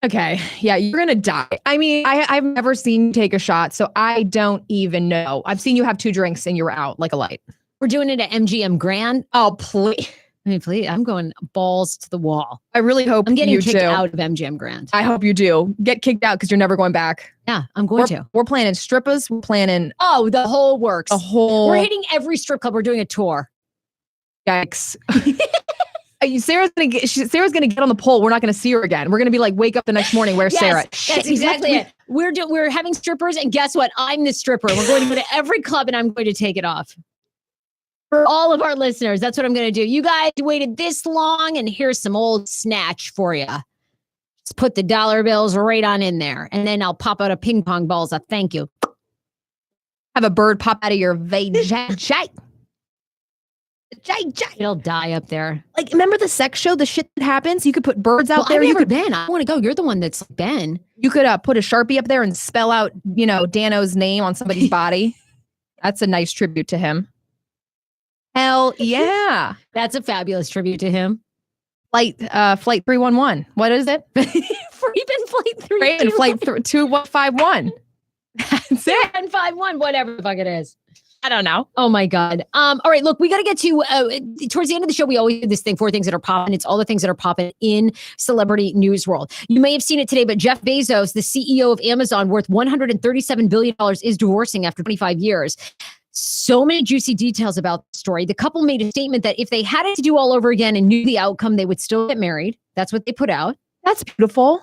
Okay, yeah, you're going to die. I mean, I've never seen you take a shot, so I don't even know. I've seen you have 2 drinks and you're out like a light. We're doing it at MGM Grand. Oh, please. I mean, please, I'm going balls to the wall. I really hope I'm getting you kicked do. out of MGM Grand. I hope you do. Get kicked out because you're never going back. Yeah, I'm going to. We're planning strippers. We're planning Oh, the whole works. a whole. We're hitting every strip club. We're doing a tour. Yikes. Sarah's gonna get on the pole. We're not gonna see her again. We're gonna be like, wake up the next morning. Where's Sarah? That's exactly it. We're having strippers, and guess what? I'm the stripper. We're going to go to every club, and I'm going to take it off. For all of our listeners, that's what I'm going to do. You guys waited this long, and here's some old snatch for you. Just put the dollar bills right on in there, and then I'll pop out a ping pong balls. A thank you. Have a bird pop out of your vagina. It'll die up there. Like, remember the sex show? The shit that happens. You could put birds out Well, there. I've You never could been. I want to go. You're the one that's been. You could put a Sharpie up there and spell out, Dano's name on somebody's body. That's a nice tribute to him. Hell yeah. That's a fabulous tribute to him. Flight 311. What is it? Freaking Flight 3. And Flight 2151. That's it. 151, whatever the fuck it is. I don't know. Oh my God. All right, look, we got to get to towards the end of the show. We always do this thing, 4 things that are popping. It's all the things that are popping in celebrity news world. You may have seen it today, but Jeff Bezos, the CEO of Amazon, worth $137 billion, is divorcing after 25 years. So many juicy details about the story. The couple made a statement that if they had it to do all over again and knew the outcome, they would still get married. That's what they put out. That's beautiful.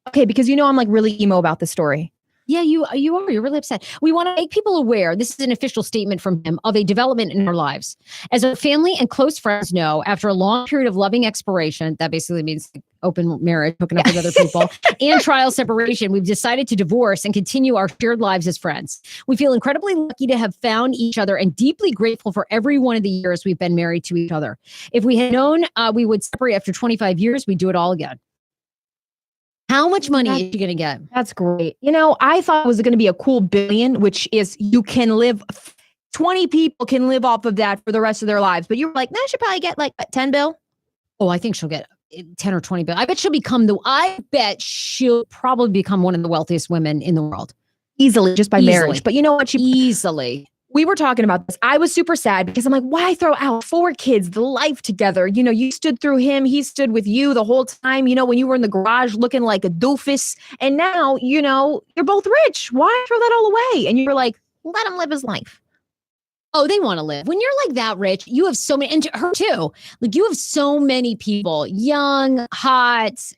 Okay, because I'm like really emo about the story. Yeah, you are. You're really upset. We want to make people aware, this is an official statement from him, of a development in our lives. As our family and close friends know, after a long period of loving exploration, that basically means open marriage, hooking up with other people, and trial separation, we've decided to divorce and continue our shared lives as friends. We feel incredibly lucky to have found each other and deeply grateful for every one of the years we've been married to each other. If we had known we would separate after 25 years, we'd do it all again. How much money is she going to get? That's great. I thought it was going to be a cool billion, which is you can live, 20 people can live off of that for the rest of their lives. But you're like, she'll probably get like 10 bill. Oh, I think she'll get 10 or 20 bill. I bet she'll probably become one of the wealthiest women in the world. Easily, just by marriage. But you know what? Easily. We were talking about this. I was super sad because I'm like, why throw out 4 kids, the life together? You stood through him. He stood with you the whole time, when you were in the garage looking like a doofus. And now, you're both rich. Why throw that all away? And you were like, let him live his life. Oh, they want to live. When you're like that rich, you have so many, and her too. Like you have so many people, young, hot.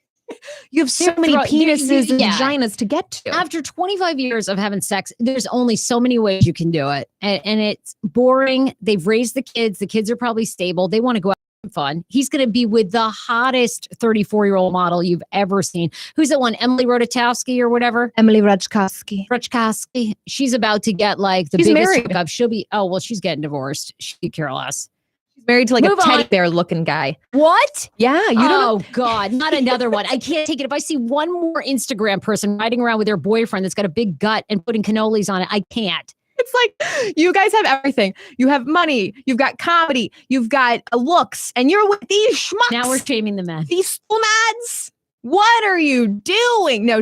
You have so many penises and vaginas to get to. After 25 years of having sex, there's only so many ways you can do it. And it's boring. They've raised the kids. The kids are probably stable. They want to go out and have fun. He's going to be with the hottest 34-year-old model you've ever seen. Who's that one? Emily Ratajkowski or whatever? Emily Ratajkowski. She's about to get like the biggest biggest hookup. She'll be, she's getting divorced. She could care less. Married to like a teddy bear looking guy. What? Yeah. You don't know. God, not another one. I can't take it. If I see one more Instagram person riding around with their boyfriend that's got a big gut and putting cannolis on it, I can't. It's like, you guys have everything. You have money. You've got comedy. You've got looks. And you're with these schmucks. Now we're shaming the men. These mads. What are you doing? No,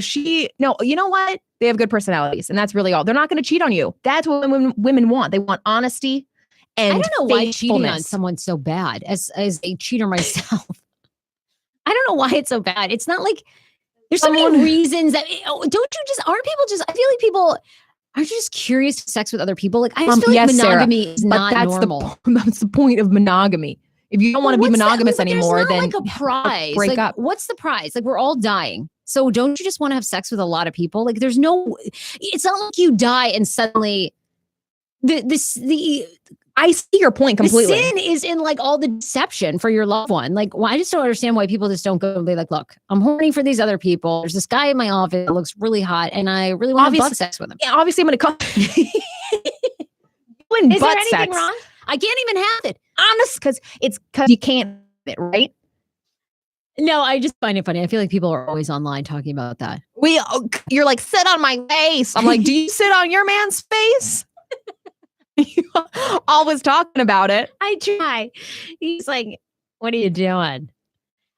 you know what? They have good personalities. And that's really all. They're not going to cheat on you. That's what women want. They want honesty. And I don't know why cheating on someone's so bad. As a cheater myself, I don't know why it's so bad. It's not like there's so many reasons that aren't people just? I feel like people aren't just curious to sex with other people. Like I just feel like monogamy Sarah, is not normal. That's the point of monogamy. If you don't want to be monogamous anymore, then like a prize. Break up. What's the prize? Like we're all dying. So don't you just want to have sex with a lot of people? Like it's not like you die and suddenly I see your point completely. The sin is in like all the deception for your loved one. Like, I just don't understand why people just don't go and be like, look, I'm horny for these other people. There's this guy in my office that looks really hot and I really want to have butt sex with him. Yeah, obviously I'm going to come. Is there anything wrong? I can't even have it. Honest, because you can't have it, right? No, I just find it funny. I feel like people are always online talking about that. You're like, sit on my face. I'm like, do you sit on your man's face? Always talking about it. I try. He's like, what are you doing?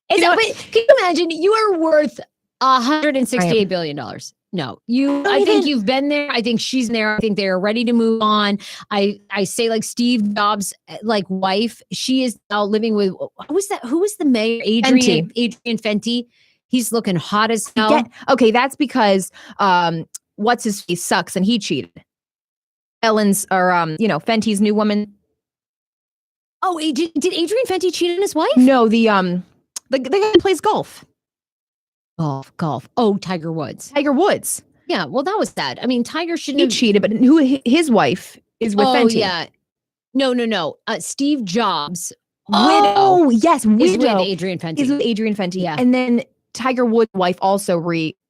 But can you imagine you are worth $168 billion? No, I think you've been there. I think she's there. I think they're ready to move on. I say like Steve Jobs, like wife, she is now living with, who was the mayor? Adrian Fenty. He's looking hot as hell. Okay. That's because, what's his face sucks and he cheated. Fenty's new woman. Oh, did Adrian Fenty cheat on his wife? No, the guy who plays golf. Golf. Oh, Tiger Woods. Yeah, well, that was sad. I mean, Tiger shouldn't have cheated, but his wife is with Fenty. Yeah. No. Steve Jobs. Oh, yes, widow. Is with Adrian Fenty. Is with Adrian Fenty. Yeah. And then Tiger Woods' wife also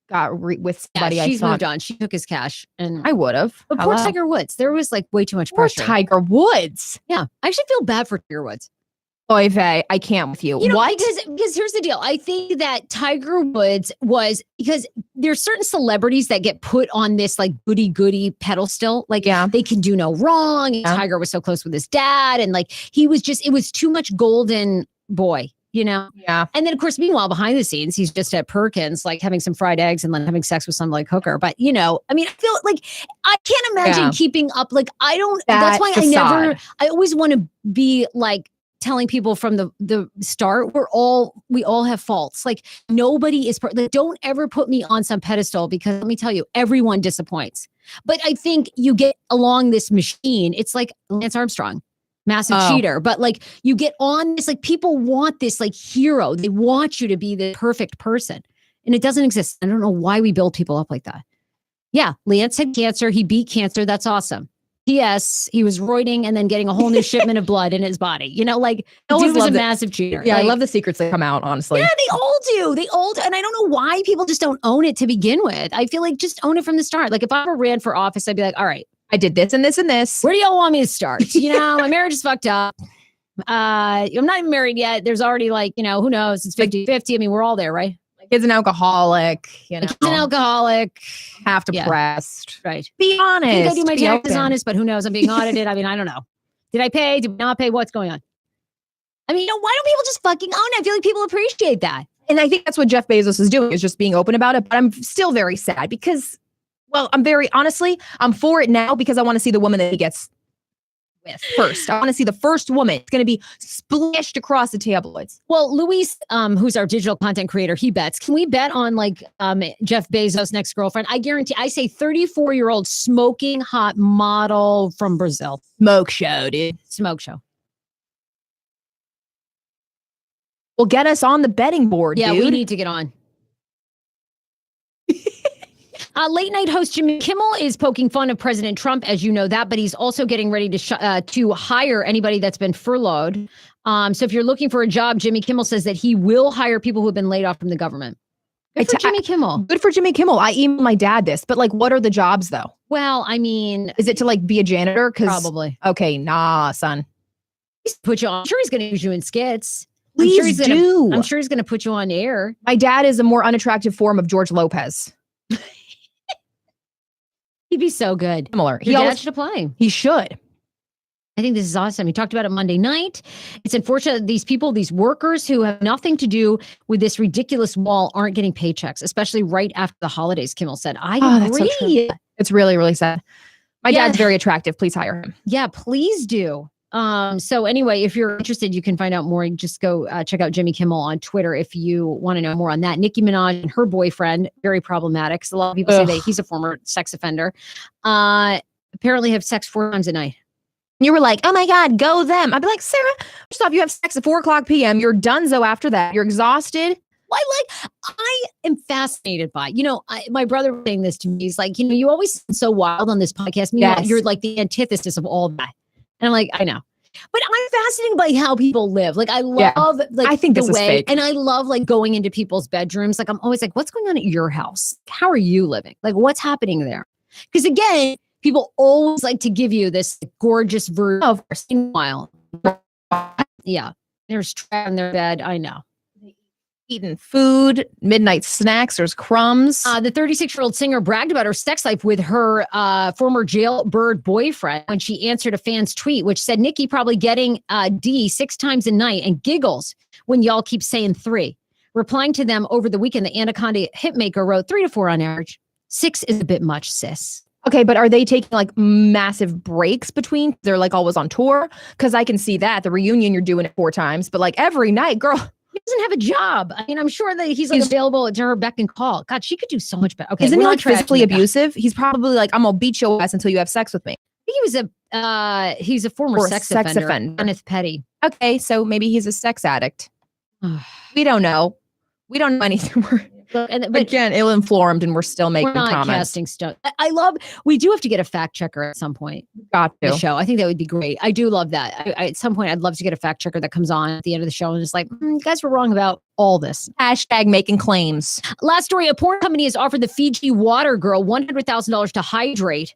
got with somebody. Yeah, she's moved on. She took his cash, and I would have. But poor Tiger Woods. There was like way too much pressure. Poor Tiger Woods. Yeah, I actually feel bad for Tiger Woods. Oy vey, I can't with you. You know, What? Because here's the deal. I think that Tiger Woods was, because there's certain celebrities that get put on this like goody pedestal. Like they can do no wrong. And Tiger was so close with his dad. And like it was too much golden boy, you know? Yeah. And then of course, meanwhile, behind the scenes, he's just at Perkins, like having some fried eggs and like having sex with some like hooker. But you know, I mean, I feel like I can't imagine keeping up. Like that's why I always want to be like, telling people from the start, we all have faults. Like nobody is, like, don't ever put me on some pedestal, because let me tell you, everyone disappoints. But I think you get along this machine. It's like Lance Armstrong, massive cheater. But like you get on this, like people want this like hero. They want you to be the perfect person. And it doesn't exist. I don't know why we build people up like that. Yeah, Lance had cancer. He beat cancer. That's awesome. P.S. He was roiding and then getting a whole new shipment of blood in his body. You know, like dude was a massive cheater. Yeah, like, I love the secrets that come out, honestly. Yeah, they all do. And I don't know why people just don't own it to begin with. I feel like just own it from the start. Like if I ever ran for office, I'd be like, all right, I did this and this and this. Where do y'all want me to start? You know, my marriage is fucked up. I'm not even married yet. There's already like, you know, who knows? It's 50-50. I mean, we're all there, right? Kid's an alcoholic, you know. Kid's an alcoholic. Half depressed. Right. Be honest. I think I do my taxes honest, but who knows? I'm being audited. I mean, I don't know. Did I pay? Did I not pay? What's going on? I mean, you know, why don't people just fucking own it? I feel like people appreciate that. And I think that's what Jeff Bezos is doing, is just being open about it. But I'm still very sad because, well, I'm for it now because I want to see the woman that he gets with first. I want to see the first woman. It's going to be splashed across the tabloids. Well, Luis, who's our digital content creator, he bets. Can we bet on like Jeff Bezos' next girlfriend? I guarantee. I say 34-year-old smoking hot model from Brazil. Smoke show, dude. Smoke show. Well, get us on the betting board, dude. Yeah, we need to get on. Late night host Jimmy Kimmel is poking fun of President Trump, as you know that, but he's also getting ready to hire anybody that's been furloughed. So if you're looking for a job, Jimmy Kimmel says that he will hire people who have been laid off from the government. Good for Jimmy Kimmel. Good for Jimmy Kimmel. I emailed my dad this, but like, what are the jobs though? Well, I mean, is it to like be a janitor? Probably. Okay, nah, son. He's put you on. I'm sure he's going to use you in skits. I'm sure he's going to put you on air. My dad is a more unattractive form of George Lopez. He'd be so good. Similar. Your dad should apply. He should. I think this is awesome. He talked about it Monday night. It's unfortunate that these people, these workers who have nothing to do with this ridiculous wall aren't getting paychecks, especially right after the holidays, Kimmel said. I agree. That's so it's really, really sad. My dad's very attractive. Please hire him. Yeah, please do. So anyway, if you're interested, you can find out more. Just go check out Jimmy Kimmel on Twitter if you want to know more on that. Nicki Minaj and her boyfriend, very problematic. So a lot of people say that he's a former sex offender. Apparently have sex 4 times a night. You were like, oh my God, go them. I'd be like, Sarah, first off, you have sex at 4:00 p.m. You're donezo after that. You're exhausted. I am fascinated by, you know, my brother was saying this to me. He's like, you know, you always sound so wild on this podcast. Meanwhile, you're like the antithesis of all that. And I'm like, I know. But I'm fascinated by how people live. Like, I love, like, I think the this is way, fake. and I love, like, going into people's bedrooms. Like, I'm always like, what's going on at your house? How are you living? Like, what's happening there? Because again, people always like to give you this gorgeous version of meanwhile. Yeah, there's trash in their bed. I know. Eating food, midnight snacks, there's crumbs. The 36-year-old singer bragged about her sex life with her former jailbird boyfriend when she answered a fan's tweet, which said, Nikki probably getting D 6 times a night and giggles when y'all keep saying 3. Replying to them over the weekend, the Anaconda hitmaker wrote 3 to 4 on average. 6 is a bit much, sis. Okay, but are they taking like massive breaks between? They're like always on tour? Because I can see that. The reunion, you're doing it 4 times, but like every night, girl. He doesn't have a job. I mean, I'm sure that he's like available to her beck and call. God, she could do so much better. Okay, isn't he like physically abusive? He's probably like, I'm gonna beat your ass until you have sex with me. I think he's a former sex offender. Kenneth Petty. Okay, so maybe he's a sex addict. We don't know. We don't know anything. But again, ill-informed, and we're still making comments. Casting stuff. I love. We do have to get a fact checker at some point. Got to. The show. I think that would be great. I do love that. At some point, I'd love to get a fact checker that comes on at the end of the show and is like, you guys were wrong about all this. Hashtag making claims. Last story: a porn company has offered the Fiji water girl $100,000 to hydrate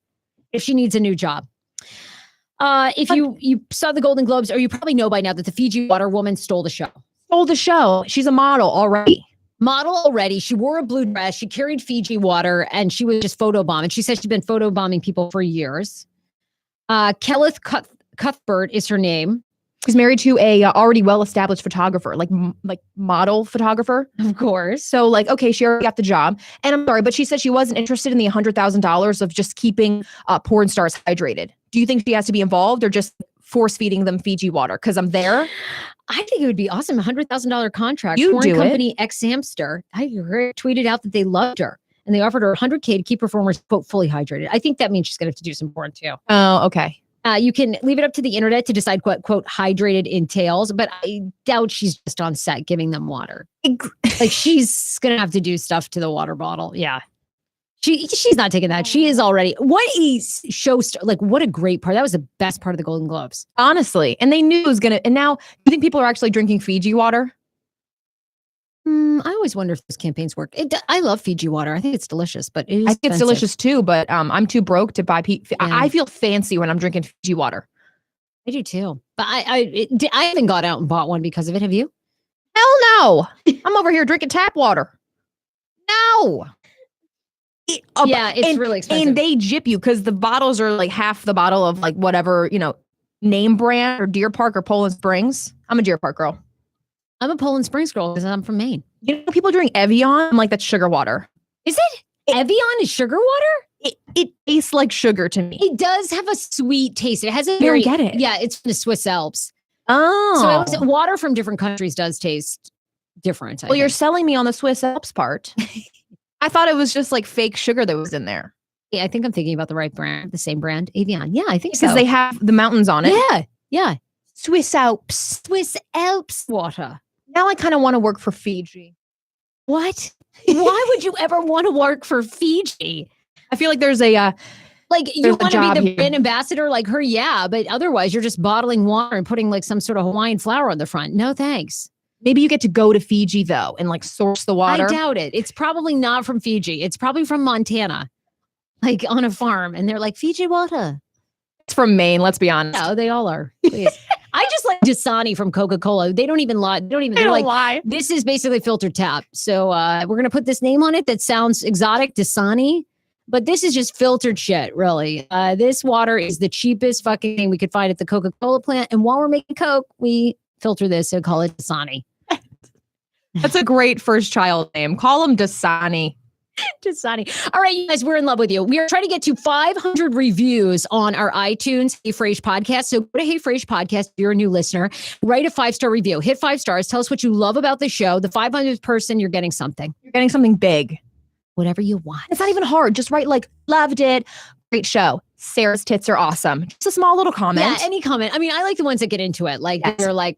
if she needs a new job. If you saw the Golden Globes, or you probably know by now that the Fiji water woman stole the show. Stole the show. She's a model already. She wore a blue dress. She carried Fiji water, and she was just photobombing. She said she's been photobombing people for years. Kelleth Cuthbert is her name. She's married to a already well-established photographer, like model photographer. Of course. So like, okay, she already got the job. And I'm sorry, but she said she wasn't interested in the $100,000 of just keeping porn stars hydrated. Do you think she has to be involved, or just force feeding them Fiji water? Because I'm there. I think it would be awesome. $100,000 contract. You Porn do company X Hamster. I tweeted out that they loved her, and they offered her $100K to keep performers, quote, fully hydrated. I think that means she's going to have to do some porn too. Oh, okay. You can leave it up to the internet to decide what, quote, hydrated entails, but I doubt she's just on set giving them water. Like, she's going to have to do stuff to the water bottle. Yeah. She's not taking that. She is already. What a show star. Like, what a great part. That was the best part of the Golden Globes. Honestly. And they knew it was going to. And now, do you think people are actually drinking Fiji water? I always wonder if those campaigns work. I love Fiji water. I think it's delicious, but it is I think it's expensive. delicious too, but I'm too broke to buy. I feel fancy when I'm drinking Fiji water. I do too. But I haven't got out and bought one because of it. Have you? Hell no. I'm over here drinking tap water. No. Yeah, it's really expensive. And they jip you because the bottles are like half the bottle of like whatever, name brand, or Deer Park or Poland Springs. I'm a Deer Park girl. I'm a Poland Springs girl because I'm from Maine. People drink Evian. I'm like, that's sugar water. Is it? Evian is sugar water? It tastes like sugar to me. It does have a sweet taste. It has a don't get it. Yeah, it's from the Swiss Alps. Oh. So water from different countries does taste different. Well, you're selling me on the Swiss Alps part. I thought it was just like fake sugar that was in there. Yeah, I think I'm thinking about the right brand, the same brand, Evian. Yeah, I think so. Because they have the mountains on it. Yeah. Swiss Alps water. Now I kind of want to work for Fiji. What? Why would you ever want to work for Fiji? I feel like there's a you want to be the here. brand ambassador like her, yeah, but otherwise you're just bottling water and putting like some sort of Hawaiian flower on the front. No thanks. Maybe you get to go to Fiji though and like source the water. I doubt it. It's probably not from Fiji. It's probably from Montana, like on a farm, and they're like Fiji water. It's from Maine. Let's be honest. No, they all are. Please. I just like Dasani from Coca-Cola. They don't even lie. They're like, lie. This is basically filtered tap. So we're going to put this name on it that sounds exotic, Dasani. But this is just filtered shit, really. This water is the cheapest fucking thing we could find at the Coca-Cola plant. And while we're making Coke, we filter this and call it Dasani. That's a great first child name. Call him Dasani. Dasani. All right, you guys, we're in love with you. We are trying to get to 500 reviews on our iTunes Hey Frase podcast. So go to Hey Frase podcast if you're a new listener. Write a 5-star review. Hit 5 stars. Tell us what you love about the show. The 500th person, you're getting something. You're getting something big. Whatever you want. It's not even hard. Just write like, loved it. Great show. Sarah's tits are awesome. Just a small little comment. Yeah, any comment. I mean, I like the ones that get into it. Like, they're like,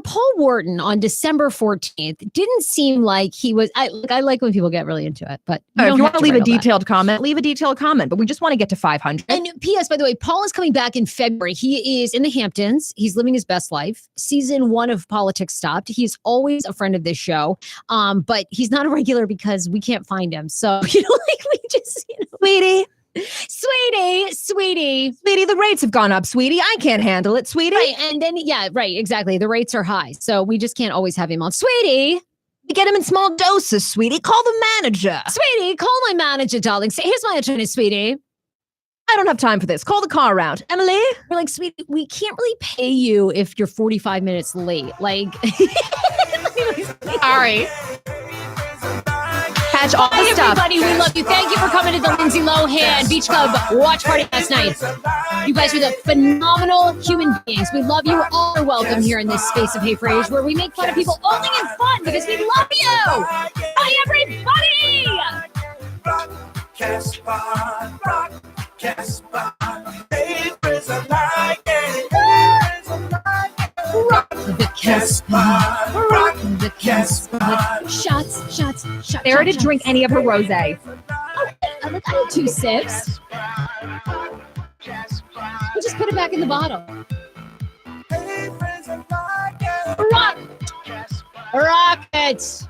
Paul Wharton on December 14th didn't seem like he was. I like when people get really into it, but if you want to leave a detailed comment, leave a detailed comment. But we just want to get to 500. And P.S. by the way, Paul is coming back in February. He is in the Hamptons. He's living his best life. Season 1 of Politics stopped. He's always a friend of this show, but he's not a regular because we can't find him. So we just, Sweetie, the rates have gone up, sweetie. I can't handle it, sweetie. Right, and then exactly. The rates are high, so we just can't always have him on. Sweetie, you get him in small doses, sweetie. Call the manager. Sweetie, call my manager, darling. Say, here's my attorney, sweetie. I don't have time for this. Call the car around. Emily? We're like, sweetie, we can't really pay you if you're 45 minutes late. Like, sorry. Catch all the stuff. Everybody, we love you. Thank you for coming to the Lindsay Lohan Beach Club watch party last night. You guys are the phenomenal human beings. We love you. All are welcome here in this space of Hey Frase, where we make fun of people only in fun because we love you. Bye, everybody. Rock, Casper, rock, Casper. Hey, Frase, I like it. Rock the Casper, rock the Casper. Shots. Sarah didn't drink any of her rosé. I had 2 sips. We just put it back in the bottle. Rock it.